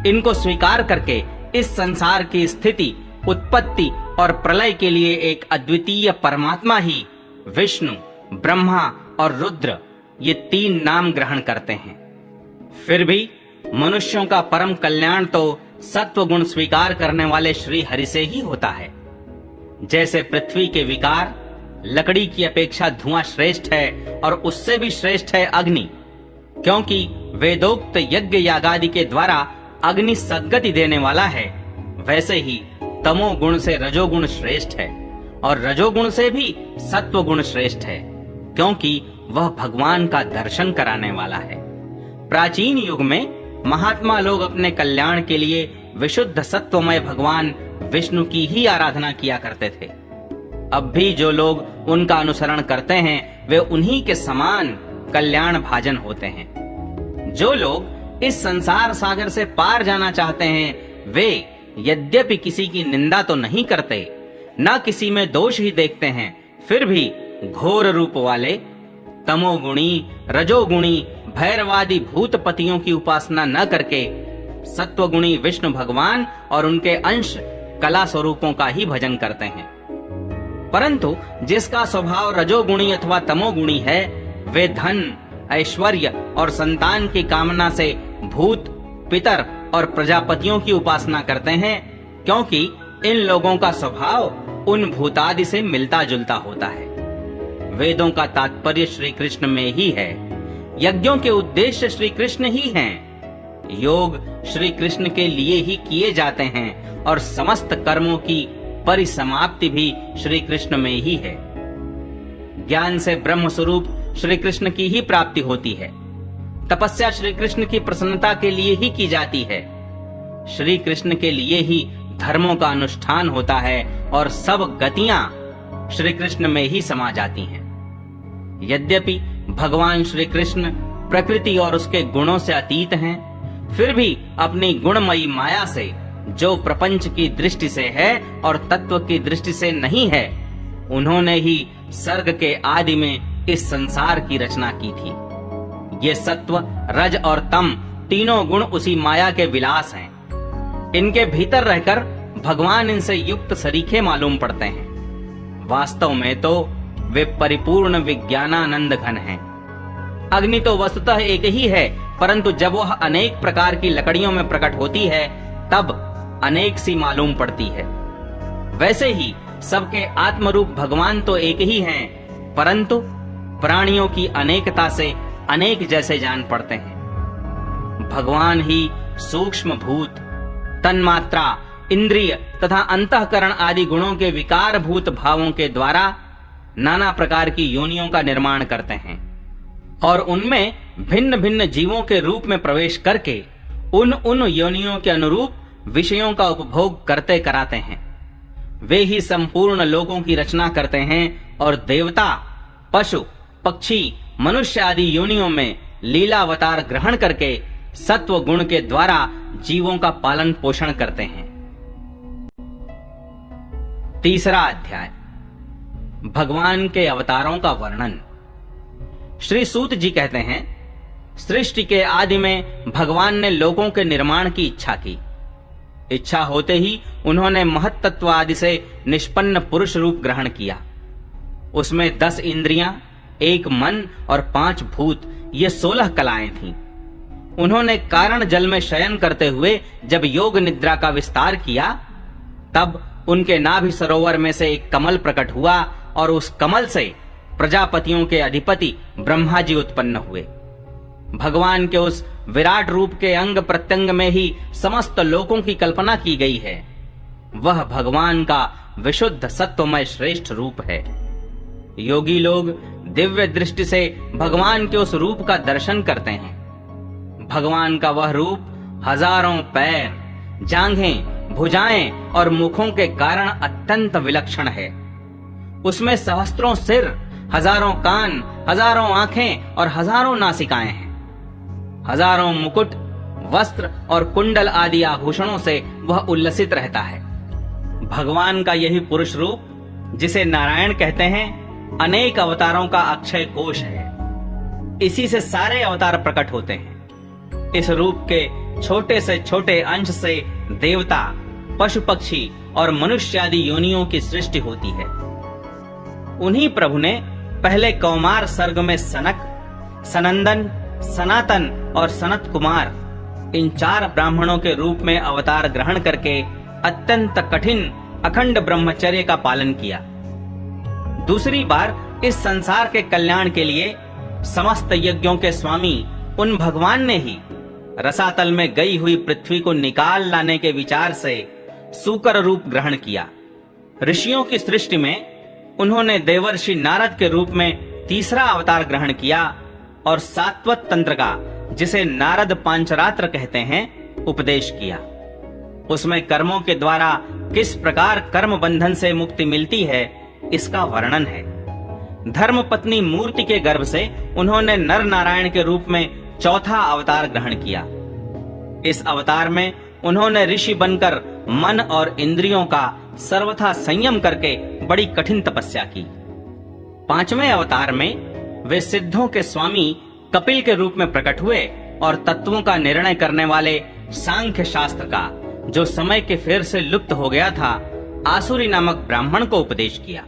इनको स्वीकार करके इस संसार की स्थिति, उत्पत्ति और प्रलय के लिए एक अद्वितीय परमात्मा ही विष्णु, ब्रह्मा और रुद्र ये 3 नाम ग्रहण करते हैं। फिर भी मनुष्यों का परम कल्याण तो सत्व गुण स्वीकार करने वाले श्री हरि से ही होता है। जैसे पृथ्वी के विकार, लकड़ी की अपेक्षा धुआं श्रेष्ठ है और उससे भी श्रेष्ठ है अग्नि, क्योंकि वेदोक्त यज्ञ यागादि के द्वारा अग्नि सद्गति देने वाला है। वैसे ही तमोगुण से रजोगुण श्रेष्ठ है और रजोगुण से भी सत्वगुण श्रेष्ठ है, क्योंकि वह भगवान का दर्शन कराने वाला है। प्राचीन युग में महात्मा लोग अपने कल्याण के लिए विशुद्ध सत्वमय भगवान विष्णु की ही आराधना किया करते थे। अब भी जो लोग उनका अनुसरण करते हैं वे उन्हीं के समान कल्याण भाजन होते हैं। जो लोग इस संसार सागर से पार जाना चाहते हैं वे यद्यपि किसी की निंदा तो नहीं करते, न किसी में दोष ही देखते हैं, फिर भी घोर रूप वाले तमोगुणी, रजोगुणी, भैरवादी भूतपतियों की उपासना न करके सत्वगुणी विष्णु भगवान और उनके अंश कला स्वरूपों का ही भजन करते हैं। परंतु जिसका स्वभाव रजोगुणी अथवा तमोगुणी है वे धन, ऐश्वर्य और संतान की कामना से भूत, पितर और प्रजापतियों की उपासना करते हैं, क्योंकि इन लोगों का स्वभाव उन भूतादि से मिलता जुलता होता है। वेदों का तात्पर्य श्री कृष्ण में ही है, यज्ञों के उद्देश्य श्री कृष्ण ही हैं, योग श्री कृष्ण के लिए ही किए जाते हैं और समस्त कर्मों की परिसमाप्ति भी श्री कृष्ण में ही है। ज्ञान से ब्रह्म स्वरूप श्री कृष्ण की ही प्राप्ति होती है। तपस्या श्री कृष्ण की प्रसन्नता के लिए ही की जाती है। श्री कृष्ण के लिए ही धर्मों का अनुष्ठान होता है और सब गतियां श्री कृष्ण में ही समा जाती हैं। यद्यपि भगवान श्री कृष्ण प्रकृति और उसके गुणों से अतीत हैं, फिर भी अपनी गुणमयी माया से जो प्रपंच की दृष्टि से है और तत्व की दृष्टि से नहीं है, उन्होंने ही सर्ग के आदि में इस संसार की रचना की थी। ये सत्व, रज और तम तीनों गुण उसी माया के विलास हैं। इनके भीतर रहकर भगवान इनसे युक्त सरीखे मालूम पड़ते हैं। वास्तव में तो वे परिपूर्ण विज्ञानानंद घन हैं। अग्नि तो वस्तुतः एक ही है, परंतु जब वह अनेक प्रकार की लकड़ियों में प्रकट होती है तब अनेक सी मालूम पड़ती है। वैसे ही सबके आत्मरूप भगवान तो एक ही हैं, परंतु प्राणियों की अनेकता से अनेक जैसे जान पड़ते हैं। भगवान ही सूक्ष्म भूत, तन्मात्रा, इंद्रिय तथा अंतःकरण आदि गुणों के विकार भूत भावों के द्वारा नाना प्रकार की योनियों का निर्माण करते हैं और उनमें भिन्न भिन्न जीवों के रूप में प्रवेश करके उन योनियों के अनुरूप विषयों का उपभोग करते कराते हैं। वे ही संपूर्ण लोकों की रचना करते हैं और देवता, पशु, पक्षी, मनुष्य आदि योनियों में लीलावतार ग्रहण करके सत्व गुण के द्वारा जीवों का पालन पोषण करते हैं। तीसरा अध्याय, भगवान के अवतारों का वर्णन। श्री सूत जी कहते हैं, सृष्टि के आदि में भगवान ने लोकों के निर्माण की इच्छा की। इच्छा होते ही उन्होंने महत्त्व आदि से निष्पन्न पुरुष रूप ग्रहण किया। उसमें 10 इंद्रियां, 1 मन और 5 भूत, ये 16 कलाएं थीं। उन्होंने कारण जल में शयन करते हुए जब योग निद्रा का विस्तार किया, तब उनके नाभि सरोवर में से एक कमल प्रकट हुआ और उस कमल से प्रजापतियों के अधिपति ब्रह्मा जी उत्पन्न हुए। भगवान के उस विराट रूप के अंग प्रत्यंग में ही समस्त लोकों की कल्पना की गई है। वह भगवान का विशुद्ध सत्वमय श्रेष्ठ रूप है। योगी लोग दिव्य दृष्टि से भगवान के उस रूप का दर्शन करते हैं। भगवान का वह रूप हजारों पैर, जांघें, भुजाएं और मुखों के कारण अत्यंत विलक्षण है। उसमें सहस्त्रों सिर, हजारों कान, हजारों आंखें और हजारों नासिकाएं हैं। हजारों मुकुट, वस्त्र और कुंडल आदि आभूषणों से वह उल्लसित रहता है। भगवान का यही पुरुष रूप, जिसे नारायण कहते हैं, अनेक अवतारों का अक्षय कोश है। इसी से सारे अवतार प्रकट होते हैं। इस रूप के छोटे से छोटे अंश से देवता, पशु पक्षी और मनुष्य आदि योनियों की सृष्टि होती है। उन्हीं प्रभु ने पहले कौमार सर्ग में सनक, सनंदन, सनातन और सनत कुमार इन 4 ब्राह्मणों के रूप में अवतार ग्रहण करके अत्यंत कठिन अखंड ब्रह्मचर्य का पालन किया। दूसरी बार इस संसार के कल्याण के लिए समस्त यज्ञों के स्वामी उन भगवान ने ही रसातल में गई हुई पृथ्वी को निकाल लाने के विचार से सूकर रूप ग्रहण किया। ऋषियों की सृष्टि में उन्होंने देवर्षि नारद के रूप में तीसरा अवतार ग्रहण किया और सात्वत तंत्र का, जिसे नारद पांचरात्र कहते हैं, उपदेश किया। उसमें कर्मों के द्वारा किस प्रकार कर्म बंधन से मुक्ति मिलती है, इसका वर्णन है। धर्म पत्नी मूर्ति के गर्भ से उन्होंने नर नारायण के रूप में चौथा अवतार ग्रहण किया। इस अवतार में उन्होंने ऋषि बनकर मन और इंद्रियों का सर्वथा संयम करके बड़ी कठिन तपस्या की। 5वें अवतार में वे सिद्धों के स्वामी कपिल के रूप में प्रकट हुए और तत्वों का निर्णय करने वाले सांख्य शास्त्र का, जो समय के फेर से लुप्त हो गया था, आसुरी नामक ब्राह्मण को उपदेश किया।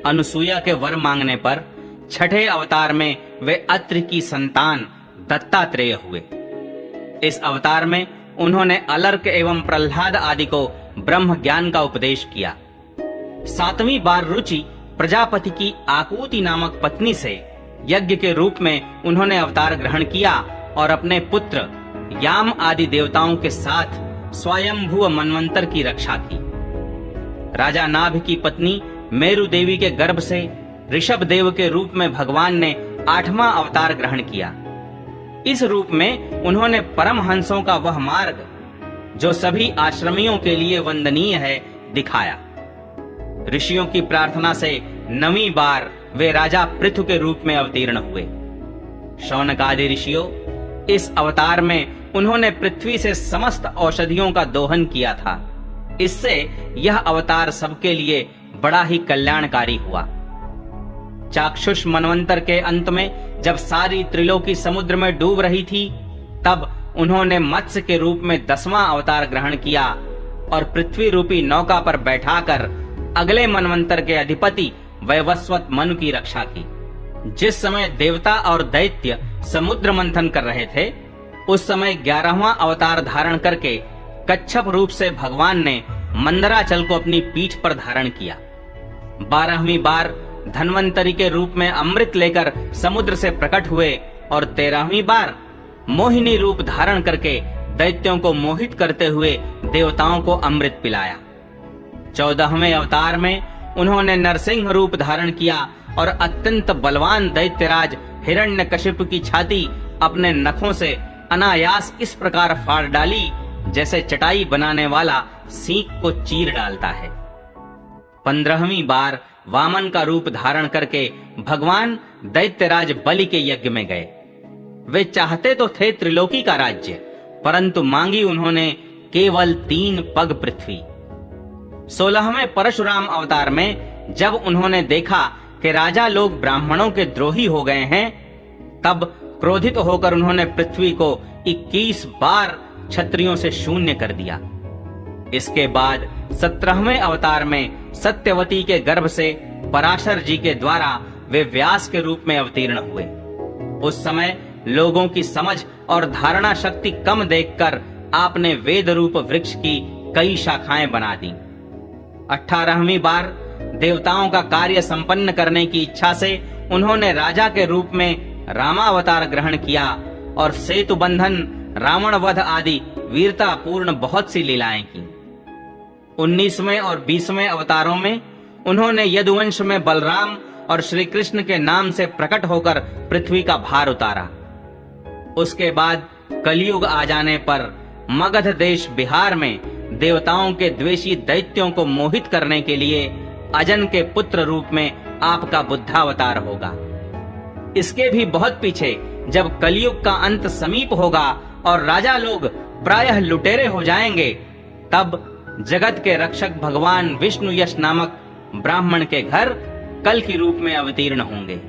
अनुसूया के वर मांगने पर 6ठे अवतार में वे अत्रि की संतान दत्तात्रेय हुए। इस अवतार में उन्होंने अलर्क एवं प्रह्लाद आदि को ब्रह्म ज्ञान का उपदेश किया। 7वीं बार रुचि प्रजापति की आकूति नामक पत्नी से यज्ञ के रूप में उन्होंने अवतार ग्रहण किया और अपने पुत्र याम आदि देवताओं के साथ स्वयंभू मनवंतर की रक्षा की। राजा नाभ की पत्नी मेरु देवी के गर्भ से ऋषभ देव के रूप में भगवान ने 8वां अवतार ग्रहण किया। इस रूप में उन्होंने परमहंसों का वह मार्ग, जो सभी आश्रमियों के लिए वंदनीय है, दिखाया। ऋषियों की प्रार्थना से 9वीं बार वे राजा पृथु के रूप में अवतीर्ण हुए। शौनक आदि ऋषियों, इस अवतार में उन्होंने पृथ्वी से समस्त औषधियों का दोहन किया था। इससे यह अवतार सबके लिए बड़ा ही कल्याणकारी हुआ। चाक्षुष मनवंतर के अंत में जब सारी त्रिलोकी समुद्र में डूब रही थी, तब उन्होंने मत्स्य के रूप में 10वां अवतार ग्रहण किया और पृथ्वी रूपी नौका पर बैठाकर अगले मनवंतर के अधिपति वैवस्वत मनु की रक्षा की। जिस समय देवता और दैत्य समुद्र मंथन कर रहे थे, उस समय 11वां अवतार धारण करके कच्छप रूप से भगवान ने मंदराचल को अपनी पीठ पर धारण किया। 12वीं बार धन्वंतरी के रूप में अमृत लेकर समुद्र से प्रकट हुए और 13वीं बार मोहिनी रूप धारण करके दैत्यों को मोहित करते हुए देवताओं को अमृत पिलाया। 14वें अवतार में उन्होंने नरसिंह रूप धारण किया और अत्यंत बलवान दैत्यराज हिरण्यकशिपु की छाती अपने नखों से अनायास इस प्रकार फाड़ डाली, जैसे चटाई बनाने वाला सींग को चीर डालता है। 15वीं बार वामन का रूप धारण करके भगवान दैत्यराज बलि के यज्ञ में गए। वे चाहते तो थे त्रिलोकी का राज्य, परंतु मांगी उन्होंने केवल 3 पग पृथ्वी। 16वें परशुराम अवतार में जब उन्होंने देखा कि राजा लोग ब्राह्मणों के द्रोही हो गए हैं, तब क्रोधित होकर उन्होंने पृथ्वी को 21 बार क्षत्रियों से शून्य कर दिया। इसके बाद 17वें अवतार में सत्यवती के गर्भ से पराशर जी के द्वारा वे व्यास के रूप में अवतीर्ण हुए। उस समय लोगों की समझ और धारणा शक्ति कम देखकर आपने वेद रूप वृक्ष की कई शाखाएं बना दी। 18वीं बार देवताओं का कार्य संपन्न करने की इच्छा से उन्होंने राजा के रूप में रामावतार ग्रहण किया और सेतु बंधन, रावण वध आदि वीरता पूर्ण बहुत सी लीलाएं की। 19वें और 20वें अवतारों में उन्होंने यदुवंश में बलराम और श्री कृष्ण के नाम से प्रकट होकर पृथ्वी का भार उतारा। उसके बाद कलयुग आ जाने पर मगध देश बिहार में देवताओं के द्वेषी दैत्यों को मोहित करने के लिए अजन के पुत्र रूप में आपका बुद्धावतार होगा। इसके भी बहुत पीछे जब कलयुग का अंत समीप होगा और राजा लोग प्रायः लुटेरे हो जाएंगे, तब जगत के रक्षक भगवान विष्णु यश नामक ब्राह्मण के घर कल की रूप में अवतीर्ण होंगे।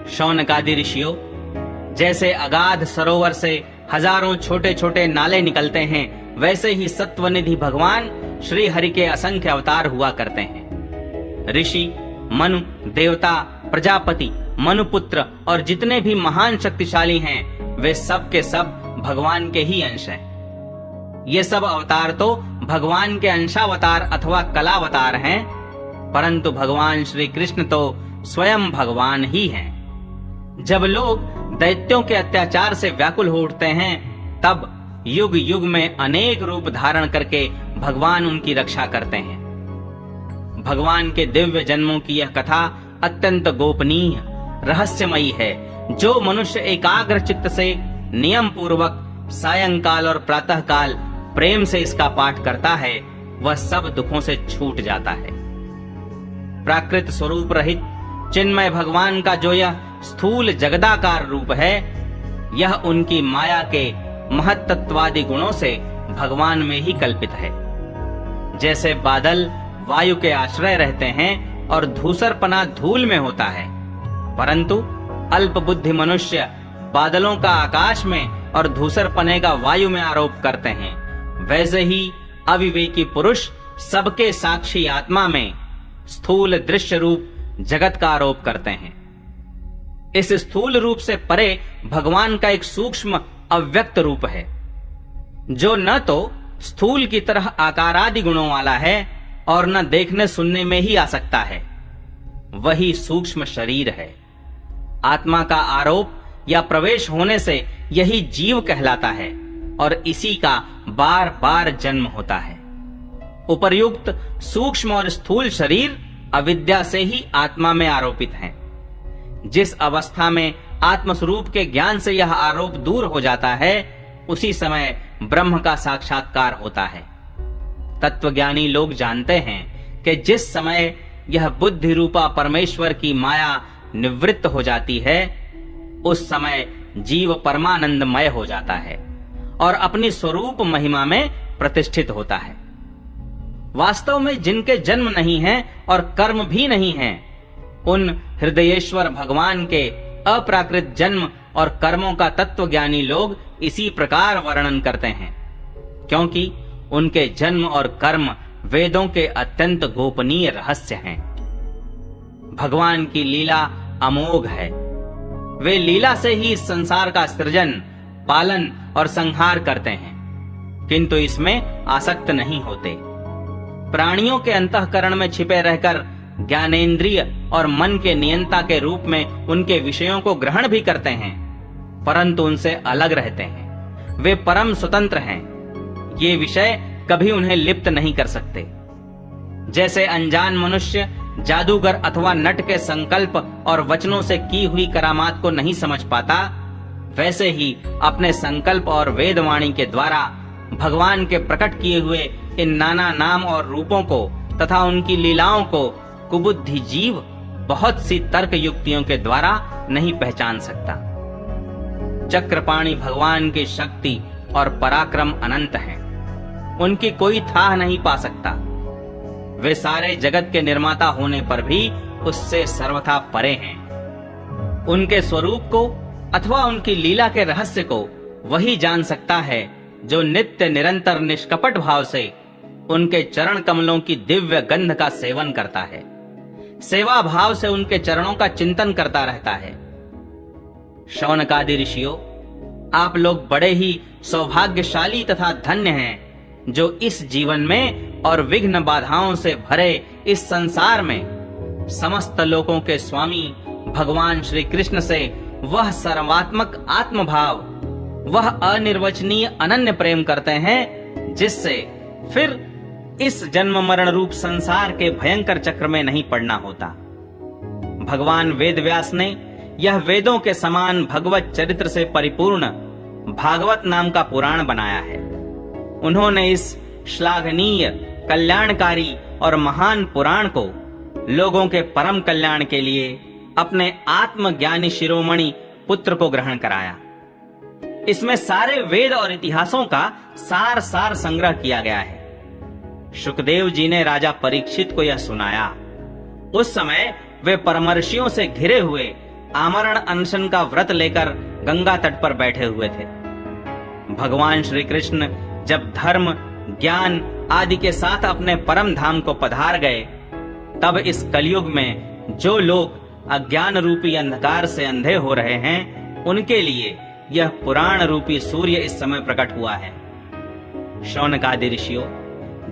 शौनकादि ऋषियों, जैसे अगाध सरोवर से हजारों छोटे छोटे नाले निकलते हैं, वैसे ही सत्वनिधि भगवान श्री हरि के असंख्य अवतार हुआ करते हैं। ऋषि, मनु, देवता, प्रजापति, मनुपुत्र और जितने भी महान शक्तिशाली हैं, वे सब के सब भगवान के ही अंश हैं। ये सब अवतार तो भगवान के अंशावतार अथवा कलावतार हैं, परंतु भगवान श्री कृष्ण तो स्वयं भगवान ही हैं। जब लोग दैत्यों के अत्याचार से व्याकुल हो उठते हैं, तब युग युग में अनेक रूप धारण करके भगवान उनकी रक्षा करते हैं। भगवान के दिव्य जन्मों की यह कथा अत्यंत गोपनीय, रहस्यमयी है। जो मनुष्य एकाग्र चित्त से नियम पूर्वक सायंकाल और प्रातः काल प्रेम से इसका पाठ करता है, वह सब दुखों से छूट जाता है। प्राकृत स्वरूप रहित चिन्मय भगवान का जो यह स्थूल जगदाकार रूप है, यह उनकी माया के महत्त्ववादी गुणों से भगवान में ही कल्पित है। जैसे बादल वायु के आश्रय रहते हैं और धूसरपना धूल में होता है, परंतु अल्प बुद्धि मनुष्य बादलों का आकाश में और धूसरपने का वायु में आरोप करते हैं, वैसे ही अविवेकी पुरुष सबके साक्षी आत्मा में स्थूल दृश्य रूप जगत का आरोप करते हैं। इस स्थूल रूप से परे भगवान का एक सूक्ष्म अव्यक्त रूप है, जो न तो स्थूल की तरह आकारादि गुणों वाला है और न देखने सुनने में ही आ सकता है। वही सूक्ष्म शरीर है। आत्मा का आरोप या प्रवेश होने से यही जीव कहलाता है और इसी का बार बार जन्म होता है। उपर्युक्त सूक्ष्म और स्थूल शरीर अविद्या से ही आत्मा में आरोपित हैं। जिस अवस्था में आत्मस्वरूप के ज्ञान से यह आरोप दूर हो जाता है, उसी समय ब्रह्म का साक्षात्कार होता है। तत्वज्ञानी लोग जानते हैं कि जिस समय यह बुद्धि रूपा परमेश्वर की माया निवृत्त हो जाती है, उस समय जीव परमानंदमय हो जाता है और अपनी स्वरूप महिमा में प्रतिष्ठित होता है। वास्तव में जिनके जन्म नहीं है और कर्म भी नहीं है, उन हृदयेश्वर भगवान के अप्राकृत जन्म और कर्मों का तत्वज्ञानी लोग इसी प्रकार वर्णन करते हैं, क्योंकि उनके जन्म और कर्म वेदों के अत्यंत गोपनीय रहस्य हैं। भगवान की लीला अमोघ है। वे लीला से ही इस संसार का सृजन, पालन और संहार करते हैं, किंतु इसमें आसक्त नहीं होते। प्राणियों के अंतःकरण में छिपे रहकर ज्ञानेंद्रिय और मन के नियंता के रूप में उनके विषयों को ग्रहण भी करते हैं, परंतु उनसे अलग रहते हैं। वे परम स्वतंत्र हैं। ये विषय कभी उन्हें लिप्त नहीं कर सकते। जैसे अनजान मनुष्य जादूगर अथवा नट के संकल्प और वचनों से की हुई करामात को नहीं समझ पाता, वैसे ही अपने संकल्प और वेदवाणी के द्वारा भगवान के प्रकट किए हुए इन नाना नाम और रूपों को तथा उनकी लीलाओं को कुबुद्धि जीव बहुत सी तर्क युक्तियों के द्वारा नहीं पहचान सकता। चक्रपाणी भगवान की शक्ति और पराक्रम अनंत हैं। उनकी कोई थाह नहीं पा सकता। वे सारे जगत के निर्माता होने पर भी उससे सर्वथा परे हैं। उनके स्वरूप को अथवा उनकी लीला के रहस्य को वही जान सकता है जो नित्य निरंतर निष्कपट भाव से उनके चरण कमलों की दिव्य गंध का सेवन करता है, सेवा भाव से उनके चरणों का चिंतन करता रहता है। शौनकादि ऋषियों, आप लोग बड़े ही सौभाग्यशाली तथा धन्य हैं, जो इस जीवन में और विघ्न बाधाओं से भरे इस संसार में समस्त लोकों के स्वामी भगवान श्री कृष्ण से वह सर्वात्मक आत्मभाव, वह अनिर्वचनीय अनन्य प्रेम करते हैं, जिससे फिर इस जन्म मरण रूप संसार के भयंकर चक्र में नहीं पड़ना होता। भगवान वेदव्यास ने यह वेदों के समान भगवत चरित्र से परिपूर्ण भागवत नाम का पुराण बनाया है। उन्होंने इस श्लाघनीय, कल्याणकारी और महान पुराण को लोगों के परम कल्याण के लिए अपने आत्मज्ञानी शिरोमणि पुत्र को ग्रहण कराया। इसमें सारे वेद और इतिहासों का सार संग्रह किया गया है। शुकदेव जी ने राजा परीक्षित को यह सुनाया। उस समय वे परमर्षियों से घिरे हुए आमरण अनशन का व्रत लेकर गंगा तट पर बैठे हुए थे। भगवान श्री कृष्ण जब धर्म, ज्ञान आदि के साथ अपने परम धाम को पधार गए, तब इस कलयुग में जो लोग अज्ञान रूपी अंधकार से अंधे हो रहे हैं, उनके लिए यह पुराण रूपी सूर्य इस समय प्रकट हुआ है। शौनकादि ऋषियों,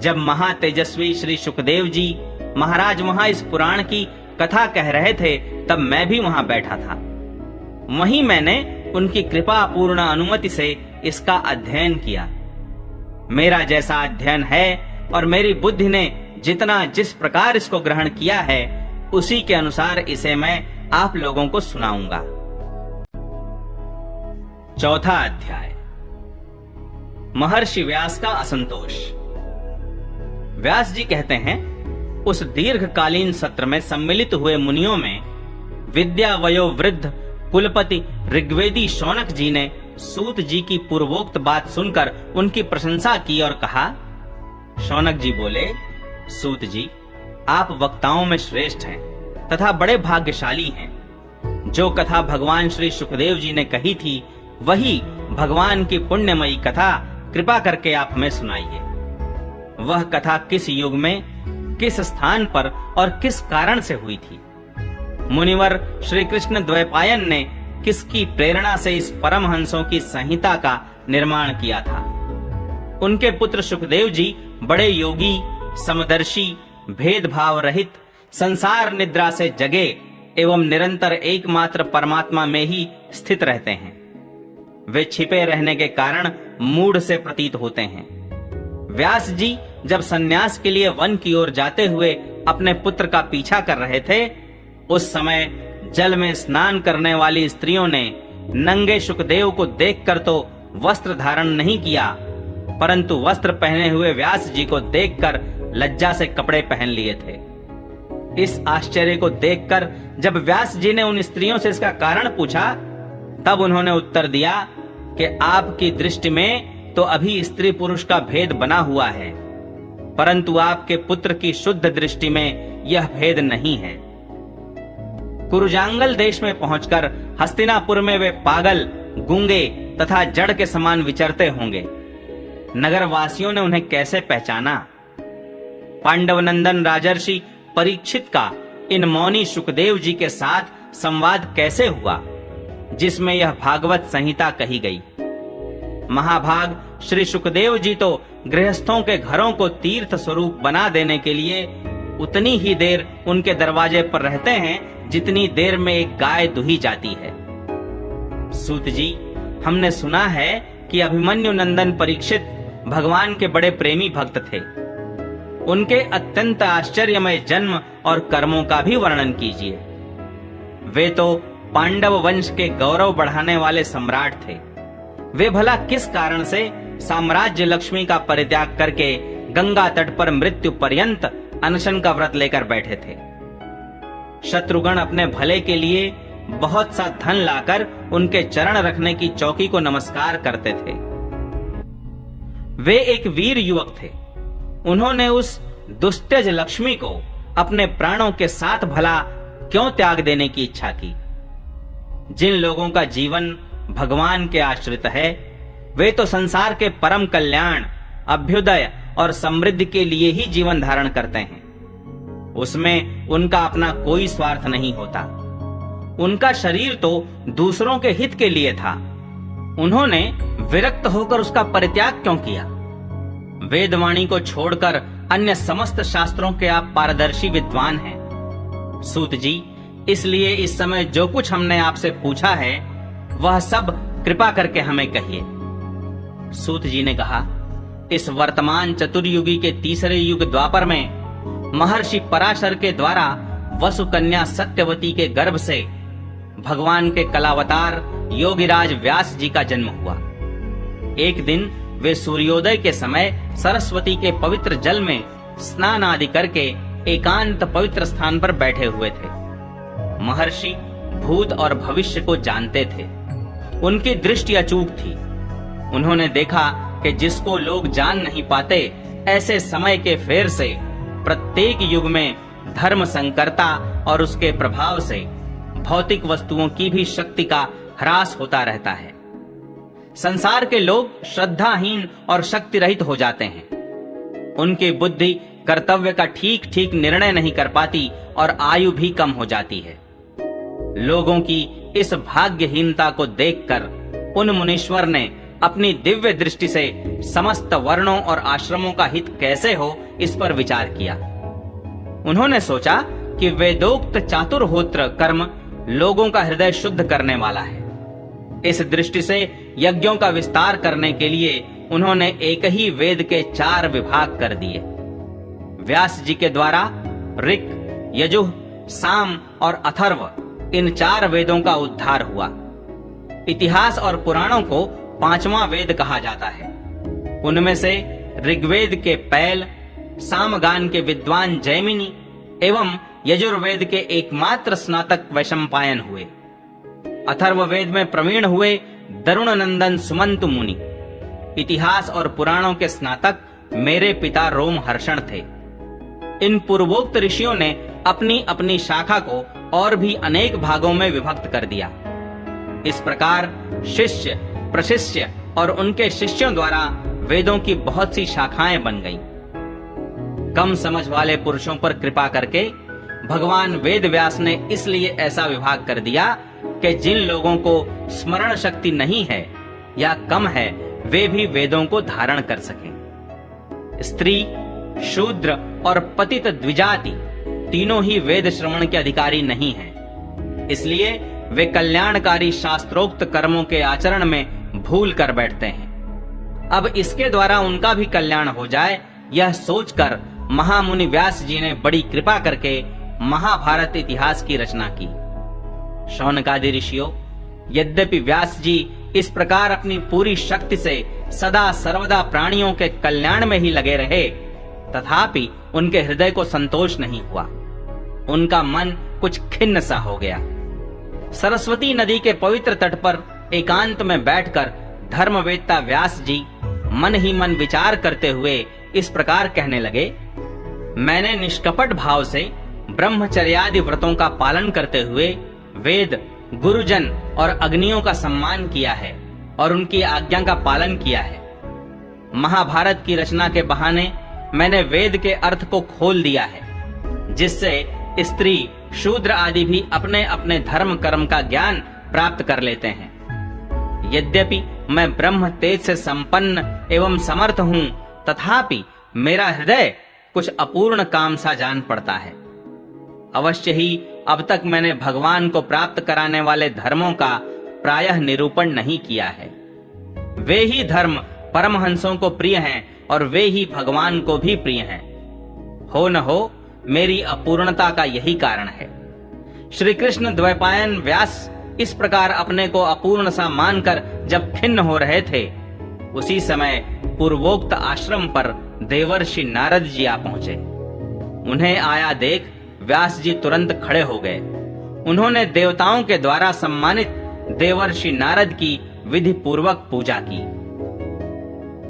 जब महातेजस्वी श्री सुखदेव जी महाराज वहां इस पुराण की कथा कह रहे थे, तब मैं भी वहां बैठा था। वहीं मैंने उनकी कृपा पूर्ण अनुमति से इसका अध्ययन किया। मेरा जैसा अध्ययन है और मेरी बुद्धि ने जितना जिस प्रकार इसको ग्रहण किया है, उसी के अनुसार इसे मैं आप लोगों को सुनाऊंगा। चौथा अध्याय, महर्षि व्यास का असंतोष। व्यास जी कहते हैं, उस दीर्घकालीन सत्र में सम्मिलित हुए मुनियों में विद्या वयोवृद्ध कुलपति ऋग्वेदी शौनक जी ने सूत जी की पूर्वोक्त बात सुनकर उनकी प्रशंसा की और कहा। शौनक जी बोले, सूत जी, आप वक्ताओं में श्रेष्ठ हैं तथा बड़े भाग्यशाली हैं। जो कथा भगवान श्री सुखदेव जी ने कही थी, वही भगवान की पुण्यमयी कथा कृपा करके आप हमें सुनाइए। वह कथा किस युग में, किस स्थान पर और किस कारण से हुई थी? मुनिवर श्री कृष्ण द्वैपायन ने किसकी प्रेरणा से इस परमहंसों की संहिता का निर्माण किया था? उनके पुत्र सुखदेव जी बड़े योगी, समदर्शी, भेदभाव रहित, संसार निद्रा से जगे एवं निरंतर एकमात्र परमात्मा में ही स्थित रहते हैं। वे छिपे रहने के कारण मूढ़ से प्रतीत होते हैं। व्यास जी जब सन्यास के लिए वन की ओर जाते हुए अपने पुत्र का पीछा कर रहे थे, उस समय जल में स्नान करने वाली स्त्रियों ने नंगे सुखदेव को देखकर तो वस्त्र धारण नहीं किया, परंतु वस्त्र पहने हुए व्यास जी को देखकर लज्जा से कपड़े पहन लिए थे। इस आश्चर्य को देखकर जब व्यास जी ने उन स्त्रियों से इसका कारण पूछा, तब उन्होंने उत्तर दिया कि आपकी दृष्टि में तो अभी स्त्री पुरुष का भेद बना हुआ है, परंतु आपके पुत्र की शुद्ध दृष्टि में यह भेद नहीं है। कुरुजांगल देश में पहुंचकर हस्तिनापुर में वे पागल, गूंगे तथा जड़ के समान विचरते होंगे। नगर वासियों ने उन्हें कैसे पहचाना? पांडव नंदन राजर्षि परीक्षित का इन मौनी सुखदेव जी के साथ संवाद कैसे हुआ, जिसमें यह भागवत संहिता कही गई? महाभाग श्री सुखदेव जी तो गृहस्थों के घरों को तीर्थ स्वरूप बना देने के लिए उतनी ही देर उनके दरवाजे पर रहते हैं जितनी देर में एक गाय दुही जाती है। सूत जी, हमने सुना है कि अभिमन्यु नंदन परीक्षित भगवान के बड़े प्रेमी भक्त थे। उनके अत्यंत आश्चर्यमय जन्म और कर्मों का भी वर्णन कीजिए। वे तो पांडव वंश के गौरव बढ़ाने वाले सम्राट थे। वे भला किस कारण से साम्राज्य लक्ष्मी का परित्याग करके गंगा तट पर मृत्यु पर्यंत अनशन का व्रत लेकर बैठे थे? शत्रुगण अपने भले के लिए बहुत सा धन लाकर उनके चरण रखने की चौकी को नमस्कार करते थे। वे एक वीर युवक थे। उन्होंने उस दुस्त्यज लक्ष्मी को अपने प्राणों के साथ भला क्यों त्याग देने की इच्छा की? जिन लोगों का जीवन भगवान के आश्रित है, वे तो संसार के परम कल्याण, अभ्युदय और समृद्धि के लिए ही जीवन धारण करते हैं। उसमें उनका अपना कोई स्वार्थ नहीं होता। उनका शरीर तो दूसरों के हित के लिए था। उन्होंने विरक्त होकर उसका परित्याग क्यों किया? वेदवाणी को छोड़कर अन्य समस्त शास्त्रों के आप पारदर्शी विद्वान हैं। सूत जी, इसलिए इस समय जो कुछ हमने आपसे पूछा है, वह सब कृपा करके हमें कहिए। सूत जी ने कहा, इस वर्तमान चतुर्युगी के तीसरे युग द्वापर में महर्षि पराशर के द्वारा वसुकन्या सत्यवती के गर्भ से भगवान के कलावतार योगिराज व्यास जी का जन्म हुआ। एक दिन वे सूर्योदय के समय सरस्वती के पवित्र जल में स्नान आदि करके एकांत पवित्र स्थान पर बैठे हुए थे। महर्षि भूत और भविष्य को जानते थे। उनकी दृष्टि अचूक थी। उन्होंने देखा कि जिसको लोग जान नहीं पाते, ऐसे समय के फेर से प्रत्येक युग में धर्म संकरता और उसके प्रभाव से भौतिक वस्तुओं की भी शक्ति का ह्रास होता रहता है। संसार के लोग श्रद्धाहीन और शक्ति रहित हो जाते हैं। उनकी बुद्धि कर्तव्य का ठीक ठीक निर्णय नहीं कर पाती और आयु भी कम हो जाती है। लोगों की इस भाग्यहीनता को देखकर उन मुनीश्वर ने अपनी दिव्य दृष्टि से समस्त वर्णों और आश्रमों का हित कैसे हो, इस पर विचार किया। उन्होंने सोचा कि वेदोक्त चातुर्होत्र कर्म लोगों का हृदय शुद्ध करने वाला है। इस दृष्टि से यज्ञों का विस्तार करने के लिए उन्होंने एक ही वेद के 4 विभाग कर दिए। व्यास जी के द्वारा ऋक्, यजुः, साम और अथर्व, इन 4 वेदों का उद्धार हुआ। इतिहास और पुराणों को 5वां वेद कहा जाता है। उनमें से ऋग्वेद के पैल, सामगान के विद्वान जैमिनी एवं यजुर्वेद के एकमात्र स्नातक वैशंपायन हुए। अथर्ववेद में प्रवीण हुए दरुण नंदन सुमंतु मुनि। इतिहास और पुराणों के स्नातक मेरे पिता रोमहर्षण थे। इन पूर्वोक्त ऋषियों ने अपनी अपनी शाखा को और भी अनेक भागों में विभक्त कर दिया। इस प्रकार शिष्य, प्रशिष्य और उनके शिष्यों द्वारा वेदों की बहुत सी शाखाएं बन गईं। कम समझ वाले पुरुषों पर कृपा करके भगवान वेद व्यास ने इसलिए ऐसा विभाग कर दिया कि जिन लोगों को स्मरण शक्ति नहीं है या कम है, वे भी वेदों को धारण कर सकें। स्त्री, शूद्र और पतित द्विजाति तीनों ही वेद श्रवण के अधिकारी नहीं हैं। इसलिए वे कल्याणकारी शास्त्रोक्त कर्मों के आचरण में भूल कर बैठते हैं। अब इसके द्वारा उनका भी कल्याण हो जाए, यह सोचकर महामुनि व्यास जी ने बड़ी कृपा करके महाभारत इतिहास की रचना की। शौनकादि ऋषियों, यद्यपि व्यास जी इस प्रकार अपनी पूरी शक्ति से सदा सर्वदा प्राणियों के कल्याण में ही लगे रहे, तथापि उनके हृदय को संतोष नहीं हुआ। उनका मन कुछ खिन्न सा हो गया। सरस्वती नदी के पवित्र तट पर एकांत में बैठकर धर्मवेत्ता व्यास जी मन ही मन विचार करते हुए इस प्रकार कहने लगे, मैंने निष्कपट भाव से ब्रह्मचर्यादि व्रतों का पालन करते हुए वेद, गुरुजन और अग्नियों का सम्मान किया है और उनकी आज्ञा का पालन किया है। महाभारत की रचना के बहाने मैंने वेद के अर्थ को खोल दिया है, जिससे स्त्री, शूद्र आदि भी अपने अपने धर्म कर्म का ज्ञान प्राप्त कर लेते हैं। यद्यपि मैं ब्रह्म तेज से संपन्न एवं समर्थ हूँ, तथापि मेरा हृदय कुछ अपूर्ण काम सा जान पड़ता है। अवश्य ही अब तक मैंने भगवान को प्राप्त कराने वाले धर्मों का प्रायः निरूपण नहीं किया है। वे ही धर्म परमहंसों को प्रिय हैं और वे ही भगवान को भी प्रिय हैं। हो न हो, मेरी अपूर्णता का यही कारण है। श्री कृष्ण द्वैपायन व्यास इस प्रकार अपने को अपूर्ण सा मानकर जब खिन्न हो रहे थे, उसी समय पूर्वोक्त आश्रम पर देवर्षि नारद जी आ पहुंचे। उन्हें आया देख व्यास जी तुरंत खड़े हो गए। उन्होंने देवताओं के द्वारा सम्मानित देवर्षि नारद की विधि पूर्वक पूजा की।